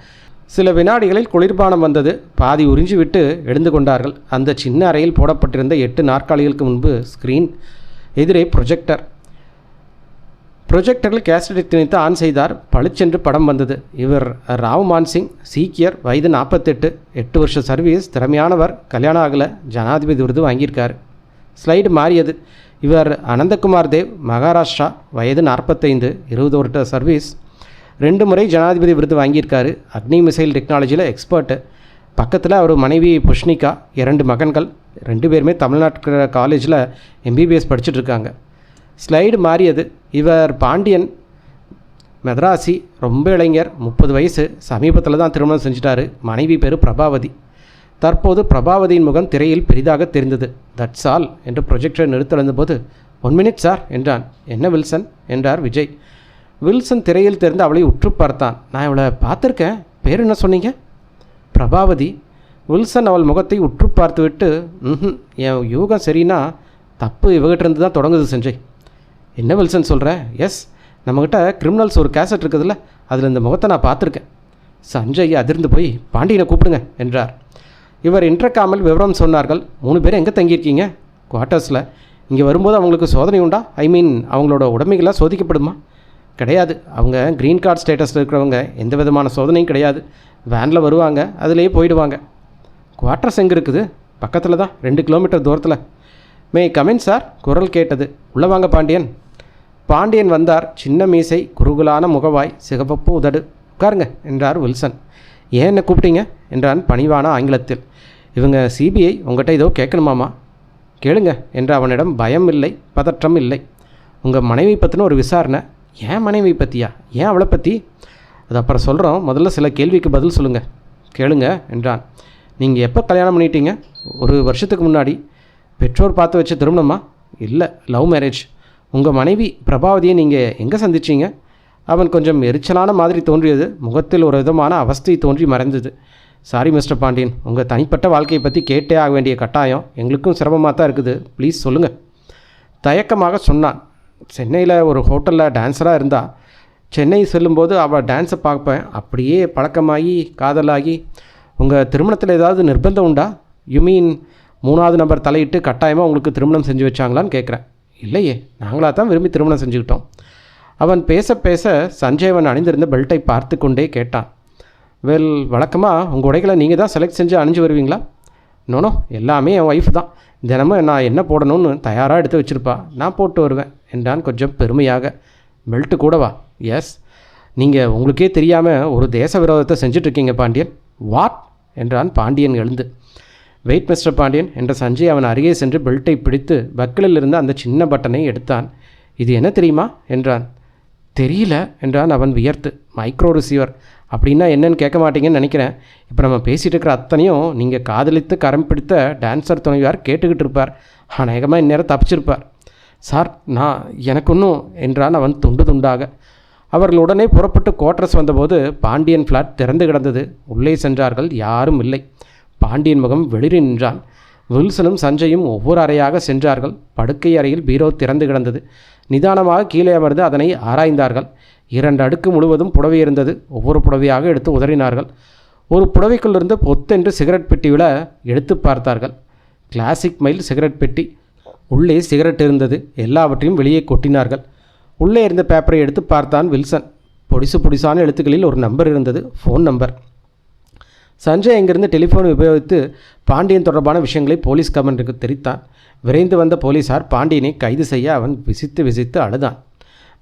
சில வினாடிகளில் குளிர்பானம் வந்தது. பாதி உறிஞ்சி விட்டு எழுந்து கொண்டார்கள். அந்த சின்ன அறையில் போடப்பட்டிருந்த 8 நாற்காலிகளுக்கு முன்பு ஸ்க்ரீன், எதிரே ப்ரொஜெக்டரில் கேசட் திணித்து ஆன் செய்தார். பளிச்சென்று படம் வந்தது. இவர் ராவ் மான்சிங், சீக்கியர், வயது 48, 8 வருஷ சர்வீஸ், திறமையானவர், கல்யாணம் ஆகலை, ஜனாதிபதி விருது வாங்கியிருக்கார். ஸ்லைடு மாறியது. இவர் அனந்தகுமார் தேவ், மகாராஷ்டிரா, வயது 45, 20 வருட சர்வீஸ், 2 முறை ஜனாதிபதி விருது வாங்கியிருக்காரு. அக்னி மிசைல் டெக்னாலஜியில் எக்ஸ்பர்ட்டு. பக்கத்தில் அவர் மனைவி புஷ்னிகா, 2 மகன்கள், 2 பேருமே தமிழ்நாட்டு காலேஜில் MBBS படிச்சுட்ருக்காங்க. ஸ்லைடு மாறியது. இவர் பாண்டியன், மெத்ராசி, ரொம்ப இளைஞர், 30 வயசு, சமீபத்தில் தான் திருமணம் செஞ்சிட்டாரு. மனைவி பேர் பிரபாவதி. தற்போது பிரபாவதியின் முகம் திரையில் பெரிதாக தெரிந்தது. தட்ஸ் ஆல் என்று ப்ரொஜெக்டரை நிறுத்திருந்தபோது 1 மினிட் சார் என்றான். என்ன வில்சன் என்றார் விஜய். வில்சன் திரையில் தெரிந்து அவளை உற்று பார்த்தான். நான் இவளை பார்த்துருக்கேன். பேர் என்ன சொன்னீங்க? பிரபாவதி. வில்சன் அவள் முகத்தை உற்று பார்த்துவிட்டு, என் யூகம் சரின்னா தப்பு இவகிட்ட இருந்து தான் தொடங்குது சஞ்சய். என்ன வில்சன் சொல்கிற? எஸ், நம்மக்கிட்ட கிரிமினல்ஸ் ஒரு கேசட் இருக்குதுல்ல, அதில் இந்த முகத்தை நான் பார்த்துருக்கேன். சஞ்சய் அதிர்ந்து போய் பாண்டியனை கூப்பிடுங்க என்றார். இவர் இன்டர்காமில் விவரம் சொன்னார்கள். 3 பேர் எங்கே தங்கியிருக்கீங்க? குவார்ட்டர்ஸில். இங்கே வரும்போது அவங்களுக்கு சோதனை உண்டா? அவங்களோட உடைமைகளாக சோதிக்கப்படுமா? கிடையாது. அவங்க க்ரீன் கார்டு ஸ்டேட்டஸில் இருக்கிறவங்க. எந்த விதமான சோதனையும் கிடையாது. வேனில் வருவாங்க, அதிலேயே போயிடுவாங்க. குவார்ட்டர்ஸ் எங்கே இருக்குது? பக்கத்தில் தான், 2 கிலோமீட்டர் தூரத்தில். May come in sir? குரல் கேட்டது. உள்ளே வாங்க பாண்டியன். பாண்டியன் வந்தார். சின்ன மீசை, குறுகலான முகவாய், சிகப்பு உதடு. உட்காருங்க என்றார் வில்சன். ஏன் என்ன கூப்பிட்டீங்க என்றான் பணிவான ஆங்கிலத்தில். இவங்க CBI, உங்கள்கிட்ட ஏதோ கேட்கணுமாமா? கேளுங்க என்று அவனிடம் பயம் இல்லை, பதற்றம் இல்லை. உங்கள் மனைவி பற்றின ஒரு விசாரணை. ஏன் மனைவி பற்றியா? ஏன் அவளை பற்றி? அது அப்புறம் சொல்கிறோம். முதல்ல சில கேள்விக்கு பதில் சொல்லுங்கள். கேளுங்க என்றான். நீங்கள் எப்போ கல்யாணம் பண்ணிட்டீங்க? 1 வருஷத்துக்கு முன்னாடி. பெற்றோர் பார்த்து வச்ச திருமணமா? இல்லை, லவ் மேரேஜ். உங்கள் மனைவி பிரபாவதியை நீங்கள் எங்கே சந்திச்சிங்க? அவன் கொஞ்சம் எரிச்சலான மாதிரி தோன்றியது. முகத்தில் ஒரு விதமான அவஸ்தை தோன்றி மறைந்தது. சாரி மிஸ்டர் பாண்டியன், உங்கள் தனிப்பட்ட வாழ்க்கையை பற்றி கேட்டே ஆக வேண்டிய கட்டாயம் எங்களுக்கும் சிரமமாக தான் இருக்குது. ப்ளீஸ் சொல்லுங்கள். தயக்கமாக சொன்னான். சென்னையில் ஒரு ஹோட்டலில் டான்ஸராக இருந்தா. சென்னை செல்லும்போது அவள் டான்ஸை பார்ப்பேன். அப்படியே பழக்கமாகி காதலாகி. உங்கள் திருமணத்தில் ஏதாவது நிர்பந்தம் உண்டா? யூ மீன் 3வது நபர் தலையிட்டு கட்டாயமாக உங்களுக்கு திருமணம் செஞ்சு வச்சாங்களான்னு கேட்குறேன். இல்லையே, நாங்களாக தான் விரும்பி திருமணம் செஞ்சுக்கிட்டோம். அவன் பேச பேச சஞ்சயவன் அணிந்திருந்த பெல்ட்டை பார்த்து கொண்டே கேட்டான். வெல், வழக்கமாக உங்கள் உடைகளை நீங்கள் தான் செலக்ட் செஞ்சு அணிஞ்சு வருவீங்களா? நோனோ, எல்லாமே என் ஒய்ஃப் தான். தினமும் நான் என்ன போடணும்னு தயாராக எடுத்து வச்சுருப்பா. நான் போட்டு வருவேன் என்றான் கொஞ்சம் பெருமையாக. பெல்ட்டு கூடவா? எஸ். நீங்கள் உங்களுக்கே தெரியாமல் ஒரு தேச விரோதத்தை செஞ்சிட்ருக்கீங்க பாண்டியன். வாட் என்றான் பாண்டியன் எழுந்து. வெயிட் மிஸ்டர் பாண்டியன் என்ற சஞ்சய் அவன் அருகே சென்று பெல்ட்டை பிடித்து பக்கிலில் இருந்த அந்த சின்ன பட்டனை எடுத்தான். இது என்ன தெரியுமா என்றான். தெரியல என்றான் அவன் வியர்த்து. மைக்ரோ ரிசீவர் அப்படின்னா என்னன்னு கேட்க மாட்டீங்கன்னு நினைக்கிறேன். இப்போ நம்ம பேசிகிட்டு இருக்கிற அத்தனையும் நீங்கள் காதலித்து கரம் பிடித்த டான்ஸர் துணைவார் கேட்டுக்கிட்டு இருப்பார். அநேகமாக இந்நேரம் தப்பிச்சிருப்பார். சார், எனக்கு ஒன்றும் என்றான் அவன் துண்டு துண்டாக. அவர்கள் உடனே புறப்பட்டு குவார்ட்டர்ஸ் வந்தபோது பாண்டியன் ஃப்ளாட் திறந்து கிடந்தது. உள்ளே சென்றார்கள். யாரும் இல்லை. பாண்டியன் முகம் வெளிரி நின்றான். வில்சனும் சஞ்சயும் ஒவ்வொரு அறையாக சென்றார்கள். படுக்கை அறையில் பீரோ திறந்து கிடந்தது. நிதானமாக கீழே அமர்ந்து அதனை ஆராய்ந்தார்கள். 2 அடுக்கு முழுவதும் புடவை இருந்தது. ஒவ்வொரு புடவையாக எடுத்து உதறினார்கள். ஒரு புடவைக்குள்ளிருந்து பொத்தென்று சிகரெட் பெட்டி விழ எடுத்து பார்த்தார்கள். கிளாசிக் மைல் சிகரெட் பெட்டி. உள்ளே சிகரெட் இருந்தது. எல்லாவற்றையும் வெளியே கொட்டினார்கள். உள்ளே இருந்த பேப்பரை எடுத்து பார்த்தான் வில்சன். பொடிசான எழுத்துக்களில் ஒரு நம்பர் இருந்தது. Phone number. சஞ்சய் அங்கிருந்து டெலிஃபோனை உபயோகித்து பாண்டியன் தொடர்பான விஷயங்களை போலீஸ் கமிஷனருக்கு தெரிவித்தான். விரைந்து வந்த போலீசார் பாண்டியனை கைது செய்ய அவன் விசித்து அழுதான்.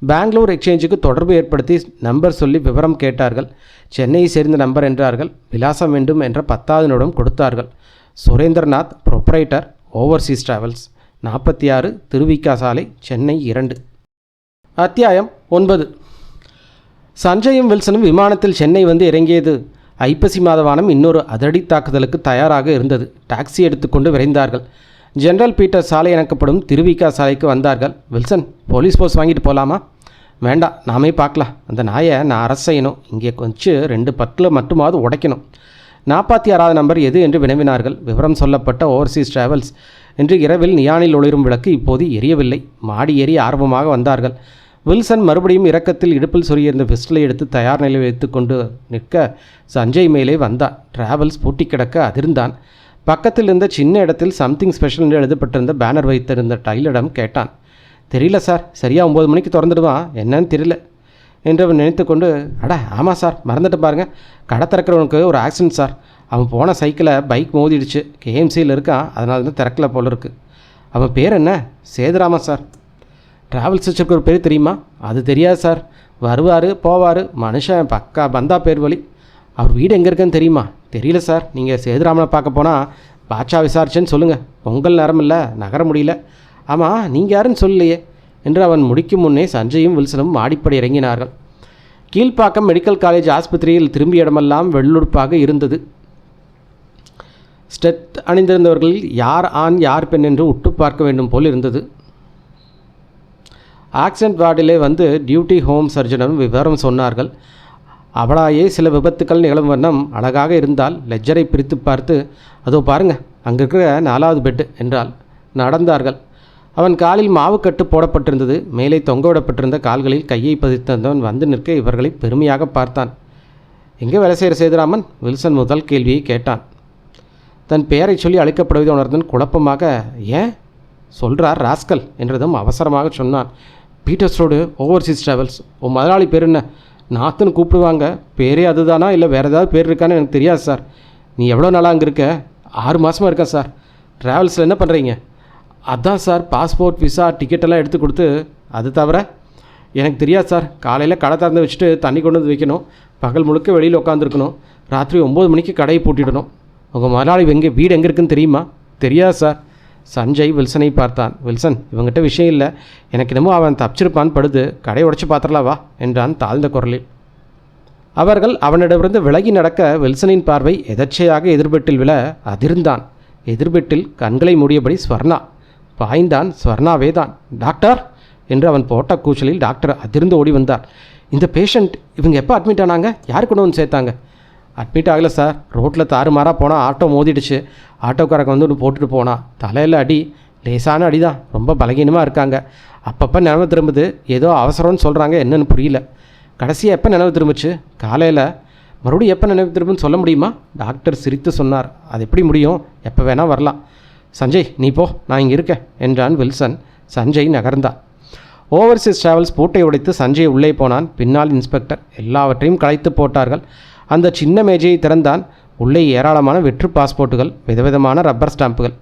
பெங்களூர் எக்ஸ்சேஞ்சுக்கு தொடர்பு ஏற்படுத்தி நம்பர் சொல்லி விவரம் கேட்டார்கள். சென்னையை சேர்ந்த நம்பர் என்றார்கள். விலாசம் வேண்டும் என்ற 10வது நிமிடம் கொடுத்தார்கள். Surendranath, proprietor, Overseas travels, 46 Thiru Vi Ka சாலை, சென்னை 2. அத்தியாயம் 9. சஞ்சயும் வில்சனும் விமானத்தில் சென்னை வந்து இறங்கியது. ஐப்பசி மாத வானம் இன்னொரு அதிரடி தாக்குதலுக்கு தயாராக இருந்தது. டாக்ஸி எடுத்துக்கொண்டு விரைந்தார்கள். ஜெனரல் பீட்டர் சாலை எனக்கப்படும் திருவிக்கா சாலைக்கு வந்தார்கள். வில்சன், போலீஸ் போஸ்ட் வாங்கிட்டு போகலாமா? வேண்டாம், நாமே பார்க்கலாம். அந்த நாயை நான் அரெஸ்ட் செய்யணும். இங்கே கொஞ்சம் 2 பத்தில் மட்டுமாவது உடைக்கணும். 46வது நம்பர் எது என்று வினவினார்கள். விவரம் சொல்லப்பட்ட ஓவர்சீஸ் டிராவல்ஸ். இன்று இரவில் நியானில் ஒளிரும் விளக்கு இப்போது எரியவில்லை. மாடி ஏறி ஆர்வமாக வந்தார்கள். வில்சன் மறுபடியும் இரக்கத்தில் இடுப்பில் சொருகியிருந்த பிஸ்டலை எடுத்து தயார் நிலையில் வைத்து கொண்டு நிற்க சஞ்சய் மேலே வந்தான். டிராவல்ஸ் பூட்டி கிடக்க அதிர்ந்தான். பக்கத்தில் இருந்த சின்ன இடத்தில் சம்திங் ஸ்பெஷல் என்று எழுதப்பட்டிருந்த பேனர் வைத்திருந்த டைலரிடம் கேட்டான். தெரியல சார், சரியாக 9 மணிக்கு திறந்துடுவான், என்னன்னு தெரியல என்று அவன் நினைத்து கொண்டு, ஆமாம் சார், மறந்துட்டு பாருங்கள், கடை திறக்கிறவனுக்கு ஒரு ஆக்சிடென்ட் சார். அவன் போன சைக்கிளை பைக் மோதிடுச்சு. கேஎம்சியில் இருக்கான், அதனால தான் திறக்கல போல இருக்கு. அவன் பேர் என்ன? சேதுராமன் சார். ட்ராவல்ஸ் வச்சுருக்க ஒரு பேர் தெரியுமா? அது தெரியாது சார். வருவார் போவார், மனுஷன் பக்கா பந்தா பேர் வழி. அவர் வீடு எங்கே இருக்குன்னு தெரியுமா? தெரியல சார். நீங்கள் சேதுராமனை பார்க்க போனால் பாட்சா விசாரிச்சேன்னு சொல்லுங்கள். பொங்கல் நேரம் இல்லை, நகர முடியல. ஆமாம், நீங்கள் யாருன்னு சொல்லலையே என்று அவன் முடிக்கும் முன்னே சஞ்சயும் வில்சனும் மாடிப்படி இறங்கினார்கள். கீழ்ப்பாக்கம் மெடிக்கல் காலேஜ் ஆஸ்பத்திரியில் திரும்பிய இடமெல்லாம் வெள்ளுடுப்பாக இருந்தது. ஸ்டெத் அணிந்திருந்தவர்களில் யார் ஆண் யார் பெண் என்று உட்டு பார்க்க வேண்டும் போல் இருந்தது. ஆக்சிடென்ட் வார்டிலே வந்து டியூட்டி ஹோம் சர்ஜனும் விவரம் சொன்னார்கள். அவளாயே சில விபத்துக்கள் நிகழும் வண்ணம் அழகாக இருந்தால் லெஜரை பிரித்து பார்த்து, அதோ பாருங்க, அங்கே இருக்கிற 4வது பெட்டு என்றாள். நடந்தார்கள். அவன் காலில் மாவுக்கட்டு போடப்பட்டிருந்தது. மேலே தொங்கவிடப்பட்டிருந்த கால்களில் கையை பதித்தவன் வந்து நிற்க இவர்களை பெருமையாக பார்த்தான். எங்கே வேலை செய்கிற சேதுராமன்? வில்சன் முதல் கேள்வியை கேட்டான். தன் பெயரை சொல்லி அழைக்கப்படுவதை உணர்ந்தன் குழப்பமாக. ஏன் சொல்கிறார் ராஸ்கல் என்றதும் அவசரமாக சொன்னான். Peter's road, overseas travels. உன் முதலாளி பேர் என்ன? நாத்துன்னு கூப்பிடுவாங்க. பேரே அதுதானா இல்லை வேறு ஏதாவது பேர் இருக்கான்னு எனக்கு தெரியாது சார். நீ எவ்வளோ நாளாக அங்கே இருக்க? 6 மாதமாக இருக்கேன் சார். ட்ராவல்ஸில் என்ன பண்ணுறீங்க? அதான் சார், பாஸ்போர்ட், விசா, டிக்கெட்டெல்லாம் எடுத்து கொடுத்து. அது தவிர எனக்கு தெரியாது சார். காலையில் கடை திறந்து வச்சுட்டு தண்ணி கொண்டு வந்து வைக்கணும். பகல் முழுக்க வெளியில் உட்காந்துருக்கணும். ராத்திரி 9 மணிக்கு கடையை பூட்டிடணும். உங்கள் முதலாளி வீடு எங்கே இருக்குன்னு தெரியுமா? தெரியாது சார். சஞ்சய் வில்சனை பார்த்தான். வில்சன், இவங்கிட்ட விஷயம் இல்லை, எனக்கு என்னமோ அவன் தப்பிச்சிருப்பான்னு படுது. கடை உடச்சி பார்த்துடலாவா என்றான் தாழ்ந்த குரலில். அவர்கள் அவனிடமிருந்து விலகி நடக்க வில்சனின் பார்வை எதர்ச்சையாக எதிர்பெட்டில் விழ அதிர்ந்தான். எதிர்பெட்டில் கண்களை மூடியபடி ஸ்வர்ணா. பாய்ந்தான். ஸ்வர்ணாவே தான். டாக்டர் என்று அவன் போட்ட கூச்சலில் டாக்டர் அதிர்ந்து ஓடி வந்தார். இந்த பேஷண்ட் இவங்க எப்போ அட்மிட் ஆனாங்க? யார் கொண்டு வந்து சேர்த்தாங்க? அட்மிட் ஆகலை சார். ரோட்டில் தாறுமாறாக போனால் ஆட்டோ மோதிடுச்சு. ஆட்டோக்காரங்க வந்து ஒன்று போட்டுட்டு போனான். தலையில் அடி, லேசான அடி தான். ரொம்ப பலகீனமாக இருக்காங்க. அப்பப்போ நினைவு திரும்புது. ஏதோ அவசரம்னு சொல்கிறாங்க, என்னன்னு புரியல. கடைசியாக எப்போ நினைவு திரும்பிச்சு? காலையில். மறுபடியும் எப்போ நினைவு திரும்புன்னு சொல்ல முடியுமா? டாக்டர் சிரித்து சொன்னார். அது எப்படி முடியும்? எப்போ வேணால் வரலாம். சஞ்சய், நீ போ, நான் இங்கே இருக்கேன் என்றான் வில்சன். சஞ்சய் நகர்ந்தான். ஓவர்சீஸ் டிராவல்ஸ் பூட்டை உடைத்து சஞ்சய் உள்ளே போனான். பின்னால் இன்ஸ்பெக்டர். எல்லாவற்றையும் களைத்து போட்டார்கள். அந்த சின்ன மேஜையை திறந்தான். உள்ளே ஏராளமான வெற்று பாஸ்போர்ட்டுகள், விதவிதமான ரப்பர் ஸ்டாம்புகள்.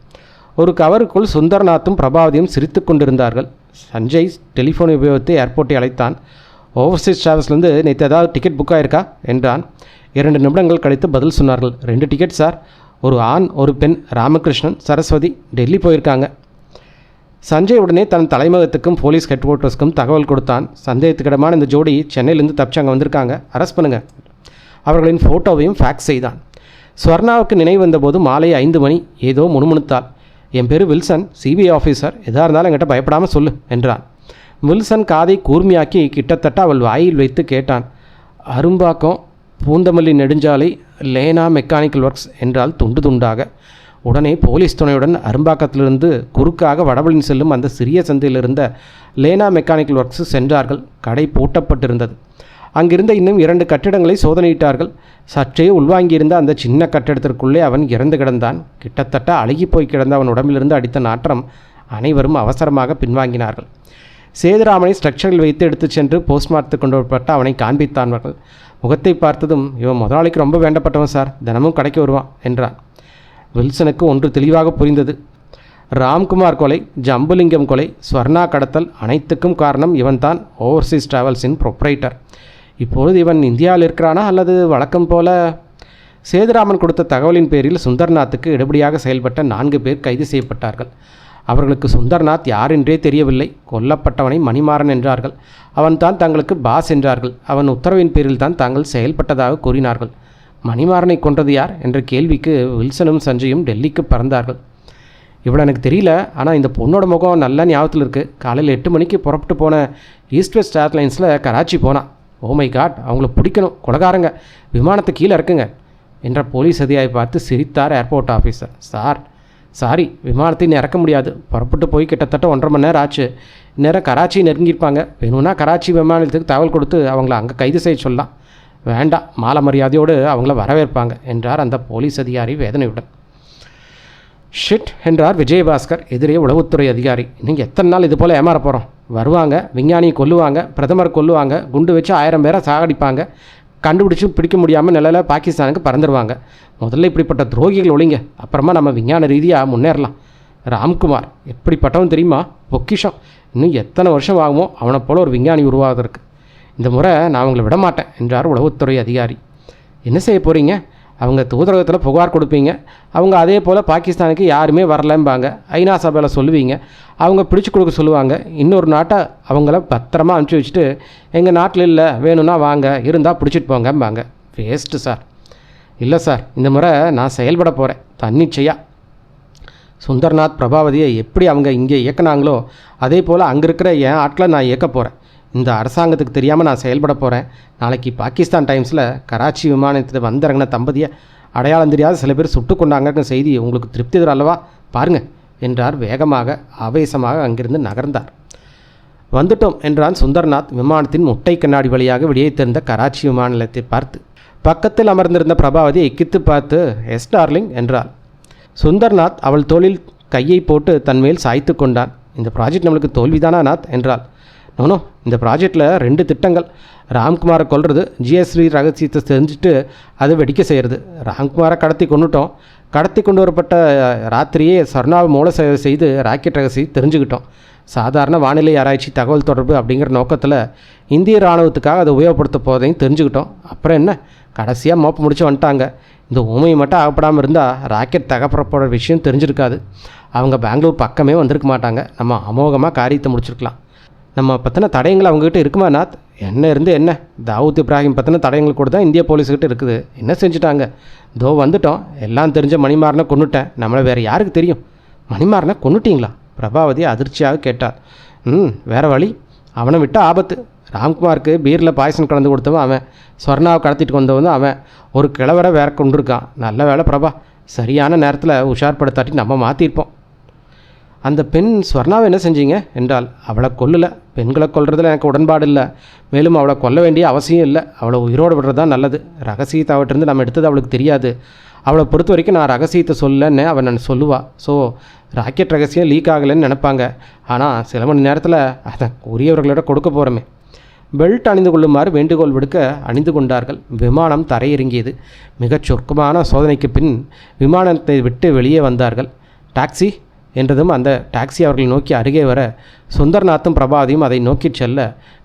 ஒரு கவருக்குள் சுந்தர்நாத்தும் பிரபாவதியும் சிரித்து கொண்டிருந்தார்கள். சஞ்சய் டெலிஃபோனை உபயோகித்து ஏர்போர்ட்டை அழைத்தான். ஓவர்சீஸ் டிராவல்ஸ்லேருந்து நேற்று ஏதாவது டிக்கெட் புக் ஆயிருக்கா என்றான். 2 நிமிடங்கள் கழித்து பதில் சொன்னார்கள். 2 டிக்கெட் சார். ஒரு ஆண், ஒரு பெண், ராமகிருஷ்ணன், சரஸ்வதி, டெல்லி போயிருக்காங்க. சஞ்சய் உடனே தன் தலைமையகத்துக்கும் போலீஸ் ஹெட் குவார்ட்டர்ஸ்க்கும் தகவல் கொடுத்தான். சந்தேகத்துக்கிடமான இந்த ஜோடி சென்னையிலேருந்து தப்பிச்சு அங்கே வந்திருக்காங்க, அரெஸ்ட் பண்ணுங்க. அவர்களின் ஃபோட்டோவையும் ஃபேக்ஸ் செய்தான். ஸ்வர்ணாவுக்கு நினைவு வந்தபோது மாலை 5 மணி. ஏதோ முணுமுணுத்தாள். என் பேர் வில்சன், சிபிஐ ஆஃபீஸர். எதாக இருந்தாலும் என்கிட்ட பயப்படாமல் சொல்லு என்றான். வில்சன் காதை கூர்மையாக்கி கிட்டத்தட்ட அவள் வாயில் வைத்து கேட்டான். அரும்பாக்கம் பூந்தமல்லி நெடுஞ்சாலை லேனா மெக்கானிக்கல் ஒர்க்ஸ் என்றால் துண்டு துண்டாக. உடனே போலீஸ் துணையுடன் அரும்பாக்கத்திலிருந்து குறுக்காக வடபழனி செல்லும் அந்த சிறிய சந்தையில் இருந்த லேனா மெக்கானிக்கல் ஒர்க்ஸ் சென்றார்கள். கடை பூட்டப்பட்டிருந்தது. அங்கிருந்த இன்னும் 2 கட்டிடங்களை சோதனையிட்டார்கள். சற்றே உள்வாங்கியிருந்த அந்த சின்ன கட்டிடத்திற்குள்ளே அவன் இறந்து கிடந்தான். கிட்டத்தட்ட அழுகி போய் கிடந்த அவன் உடம்பிலிருந்து அடித்த நாற்றம். அனைவரும் அவசரமாக பின்வாங்கினார்கள். சேதுராமனை ஸ்ட்ரக்சரில் வைத்து எடுத்துச் சென்று போஸ்ட்மார்ட்டத்துக்கு கொண்டு வரப்பட்ட அவனை காண்பித்தார்கள். முகத்தை பார்த்ததும், இவன் முதலாளிக்கு ரொம்ப வேண்டப்பட்டவன் சார், தினமும் கடைக்கு வருவான் என்றான். வில்சனுக்கு ஒன்று தெளிவாக புரிந்தது. ராம்குமார் கொலை, ஜம்புலிங்கம் கொலை, ஸ்வர்ணா கடத்தல் அனைத்துக்கும் காரணம் இவன்தான், ஓவர்சீஸ் டிராவல்ஸின் ப்ரொப்ரைட்டர். இப்பொழுது இவன் இந்தியாவில் இருக்கிறானா அல்லது வழக்கம் போல? சேதுராமன் கொடுத்த தகவலின் பேரில் சுந்தர்நாத்துக்கு எடுபடியாக செயல்பட்ட 4 பேர் கைது செய்யப்பட்டார்கள். அவர்களுக்கு சுந்தர்நாத் யாரென்றே தெரியவில்லை. கொல்லப்பட்டவனை மணிமாறன் என்றார்கள். அவன்தான் தங்களுக்கு பாஸ் என்றார்கள். அவன் உத்தரவின் பேரில் தான் தாங்கள் செயல்பட்டதாக கூறினார்கள். மணிமாறனை கொன்றது யார் என்ற கேள்விக்கு வில்சனும் சஞ்சயும் டெல்லிக்கு பறந்தார்கள். இவ்வளோ எனக்கு தெரியல, ஆனால் இந்த பொண்ணோட முகம் நல்லா ஞாபகத்தில் இருக்குது. காலையில் 8 மணிக்கு புறப்பட்டு போன ஈஸ்ட் வெஸ்ட் ஏர்லைன்ஸில் கராச்சி போனான். ஓ மை காட், அவங்கள பிடிக்கணும், கொலகாரங்க, விமானத்தை கீழே இருக்குங்க என்ற போலீஸ் அதிகாரியை பார்த்து சிரித்தார் ஏர்போர்ட் ஆஃபீஸர். சாரி, விமானத்தை இறக்க முடியாது. புறப்பட்டு போய் கிட்டத்தட்ட 1.5 மணி நேரம் ஆச்சு. இந்நேரம் கராச்சி நெருங்கியிருப்பாங்க. வேணும்னா கராச்சி விமானத்துக்கு தகவல் கொடுத்து அவங்கள அங்கே கைது செய்ய சொல்லலாம். வேண்டாம், மாலை மரியாதையோடு அவங்கள வரவேற்பாங்க என்றார் அந்த போலீஸ் அதிகாரி வேதனையுடன். ஷிட் என்றார் விஜயபாஸ்கர், எதிரே உளவுத்துறை அதிகாரி. நீங்கள் எத்தனை நாள் இது போல் ஏமாற போகிறோம்? வருவாங்க, விஞ்ஞானியை கொல்லுவாங்க, பிரதமர் கொல்லுவாங்க, குண்டு வச்சு 1000 பேரை சாகடிப்பாங்க, கண்டுபிடிச்சி பிடிக்க முடியாமல் நிலையில் பாகிஸ்தானுக்கு பறந்துடுவாங்க. முதல்ல இப்படிப்பட்ட துரோகிகள் ஒழிங்க, அப்புறமா நம்ம விஞ்ஞான ரீதியாக முன்னேறலாம். ராம்குமார் எப்படிப்பட்டவன் தெரியுமா? பொக்கிஷம். இன்னும் எத்தனை வருஷம் ஆகுமோ அவனை போல ஒரு விஞ்ஞானி உருவாவதற்கு. இந்த முறை நான் அவங்கள விட மாட்டேன் என்றார் உளவுத்துறை அதிகாரி. என்ன செய்ய போகிறீங்க? அவங்க தூதரகத்தில் புகார் கொடுப்பீங்க. அவங்க அதே போல் பாகிஸ்தானுக்கு யாருமே வரலம்பாங்க. ஐநா சபையில் சொல்லுவீங்க. அவங்க பிடிச்சி கொடுக்க சொல்லுவாங்க. இன்னொரு நாட்டை அவங்கள பத்திரமா அனுப்பிச்சி வச்சுட்டு, எங்கள் நாட்டில் இல்லை, வேணும்னா வாங்க, இருந்தால் பிடிச்சிட்டு போங்கம்பாங்க. Waste sir. இல்லை சார், இந்த முறை நான் செயல்பட போகிறேன் தன்னிச்சையாக. சுந்தர்நாத் பிரபாவதியை எப்படி அவங்க இங்கே இயக்குனாங்களோ அதே போல் அங்கே இருக்கிற என் ஆட்டில் நான் இயக்க போகிறேன். இந்த அரசாங்கத்துக்கு தெரியாமல் நான் செயல்பட போகிறேன். நாளைக்கு பாகிஸ்தான் டைம்ஸில் கராச்சி விமானத்தில் வந்திறங்கின தம்பதியை அடையாளம் தெரியாத சில பேர் சுட்டு கொண்டாங்கிற செய்தி உங்களுக்கு திருப்தி தரும் அல்லவா? பாருங்கள் என்றார் வேகமாக, ஆவேசமாக அங்கிருந்து நகர்ந்தார். வந்துட்டோம் என்றான் சுந்தர்நாத் விமானத்தின் முட்டை கண்ணாடி வழியாக வெளியே தெரிந்த கராச்சி விமான நிலையத்தை பார்த்து. பக்கத்தில் அமர்ந்திருந்த பிரபாவதியை எக்கித்து பார்த்து, எஸ் டார்லிங் என்றாள். சுந்தர்நாத் அவள் தோளில் கையை போட்டு தன்மேல் சாய்த்து கொண்டான். இந்த ப்ராஜெக்ட் நம்மளுக்கு தோல்விதானா நாத் என்றாள். நோனோ, இந்த ப்ராஜெக்டில் 2 திட்டங்கள். ராம்குமாரை கொல்றது, ஜிஎஸ்ரீ ரகசியத்தை தெரிஞ்சுட்டு அது வெடிக்க செய்கிறது. ராம்குமாரை கடத்தி கொண்டுட்டோம். கடத்தி கொண்டு வரப்பட்ட ராத்திரியே ஸ்வர்ணாவை மூல செய்து ராக்கெட் ரகசியம் தெரிஞ்சுக்கிட்டோம். சாதாரண வானிலை ஆராய்ச்சி தகவல் தொடர்பு அப்படிங்கிற நோக்கத்தில் இந்திய இராணுவத்துக்காக அதை உபயோகப்படுத்த போதையும் தெரிஞ்சுக்கிட்டோம். அப்புறம் என்ன, கடைசியாக மோப்ப முடிச்சு வந்துட்டாங்க. இந்த ஊமையை மட்டும் ஆகப்படாமல் இருந்தால் ராக்கெட் தகப்படப்போகிற விஷயம் தெரிஞ்சிருக்காது. அவங்க பெங்களூர் பக்கமே வந்திருக்க மாட்டாங்க. நம்ம அமோகமாக காரியத்தை முடிச்சிருக்கலாம். நம்ம பற்றின தடயங்கள் அவங்ககிட்ட இருக்குமா நாத்? என்ன இருந்து என்ன, தாவூத் இப்ராஹிம் பற்றின தடயங்கள் கூட தான் இந்திய போலீஸ்கிட்ட இருக்குது. என்ன செஞ்சுட்டாங்க? தோ வந்துட்டோம். எல்லாம் தெரிஞ்ச மணிமாறனை கொண்டுட்டேன். நம்மளை வேறு யாருக்கு தெரியும்? மணிமாறனை கொண்டுட்டிங்களா? பிரபாவதி அதிர்ச்சியாக கேட்டார். வேறு வழி, அவனை விட்ட ஆபத்து. ராம்குமாருக்கு பீரில் பாய்சன் கலந்து கொடுத்தவன் அவன். ஸ்வர்ணாவை கடத்திட்டு வந்தவன் அவன். ஒரு கிழவரை வேற கொண்டிருக்கான். நல்ல வேலை பிரபா, சரியான நேரத்தில் உஷார்படுத்தாட்டி நம்ம மாற்றிருப்போம். அந்த பெண் ஸ்வர்ணாவை என்ன செஞ்சீங்க என்றால். அவளை கொல்லலை. பெண்களை கொல்றதில் எனக்கு உடன்பாடு இல்லை. மேலும் அவளை கொல்ல வேண்டிய அவசியம் இல்லை. அவளை உயிரோடு விடுறது தான் நல்லது. ரகசியத்தை அவற்றிருந்து நம்ம எடுத்தது அவளுக்கு தெரியாது. அவளை பொறுத்த வரைக்கும் நான் ரகசியத்தை சொல்லன்னு அவன் நான் சொல்லுவா. ஸோ ராக்கெட் ரகசியம் லீக் ஆகலைன்னு நினைப்பாங்க. ஆனால் சில மணி நேரத்தில் அதை உரியவர்களோட கொடுக்க போகிறோமே. பெல்ட் அணிந்து கொள்ளுமாறு வேண்டுகோள் விடுக்க அணிந்து கொண்டார்கள். விமானம் தரையிறங்கியது. மிகச் சொர்க்கமான சோதனைக்கு பின் விமானத்தை விட்டு வெளியே வந்தார்கள். டாக்ஸி என்றதும் அந்த டாக்ஸி அவர்களை நோக்கி அருகே வர சுந்தர்நாத்தும் பிரபாவதியும் அதை நோக்கி செல்ல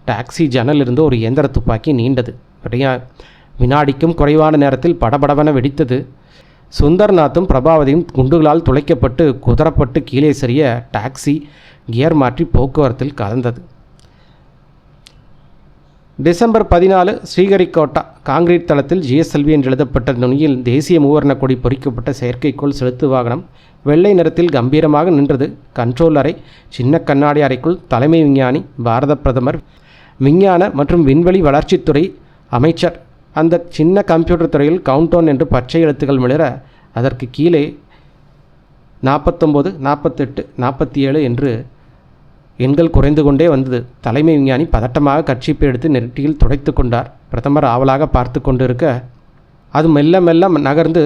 டாக்ஸி ஜன்னலிருந்து ஒரு இயந்திர துப்பாக்கி நீண்டது. வினாடிக்கும் குறைவான நேரத்தில் படபடவென வெடித்தது. சுந்தர்நாத்தும் பிரபாவதியும் குண்டுகளால் துளைக்கப்பட்டு குதறப்பட்டு கீழே சரிய டாக்ஸி கியர் மாற்றி போக்குவரத்தில் கலந்தது. டிசம்பர் 14 ஸ்ரீஹரிகோட்டா காங்கிரீட் தளத்தில் ஜிஎஸ்எல்வி என்று எழுதப்பட்ட நுனியில் தேசிய மூவர்ண கொடி பொறிக்கப்பட்ட செயற்கைக்கோள் செலுத்து வாகனம் வெள்ளை நிறத்தில் கம்பீரமாக நின்றது. கண்ட்ரோல் அறை. சின்ன கண்ணாடி அறைக்குள் தலைமை விஞ்ஞானி, பாரத பிரதமர், விஞ்ஞான மற்றும் விண்வெளி வளர்ச்சித்துறை அமைச்சர். அந்த சின்ன கம்ப்யூட்டர் துறையில் கவுண்டவுன் என்று பச்சை எழுத்துக்கள் மிளற அதற்கு கீழே 49, 48, 47 என்று எண்கள் குறைந்து கொண்டே வந்தது. தலைமை விஞ்ஞானி பதட்டமாக கர்ச்சீப்பை எடுத்து நெற்றியில் துடைத்து கொண்டார். பிரதமர் ஆவலாக பார்த்து கொண்டிருக்க அது மெல்ல மெல்ல நகர்ந்து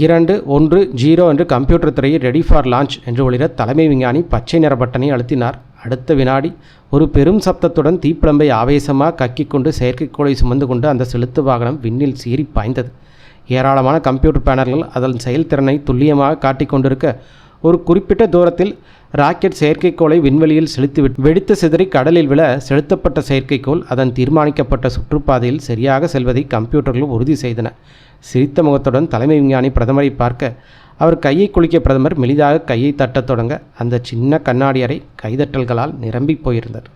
2, 1, 0 என்று கம்ப்யூட்டர் திரையை ரெடி ஃபார் லான்ச் என்று ஒளிர தலைமை விஞ்ஞானி பச்சை நிற பட்டனை அழுத்தினார். அடுத்த வினாடி ஒரு பெரும் சப்தத்துடன் தீப்பிழம்பை ஆவேசமாக கக்கிக் கொண்டு செயற்கைக்கோளை சுமந்து கொண்டு அந்த செலுத்து வாகனம் விண்ணில் சீறி பாய்ந்தது. ஏராளமான கம்ப்யூட்டர் பேனல்கள் அதன் செயல்திறனை துல்லியமாக காட்டிக் கொண்டிருக்க ஒரு குறிப்பிட்ட தூரத்தில் ராக்கெட் செயற்கைக்கோளை விண்வெளியில் செலுத்திவிட்டு வெடித்து சிதறி கடலில் விழ செலுத்தப்பட்ட செயற்கைக்கோள் அதன் தீர்மானிக்கப்பட்ட சுற்றுப்பாதையில் சரியாக செல்வதை கம்ப்யூட்டர்கள் உறுதி செய்தன. சிரித்த முகத்துடன் தலைமை விஞ்ஞானி பிரதமரை பார்க்க அவர் கையை குலுக்கிய பிரதமர் மெலிதாக கையை தட்டத் தொடங்க அந்த சின்ன கண்ணாடி அறை கைதட்டல்களால் நிரம்பி போயிருந்தது.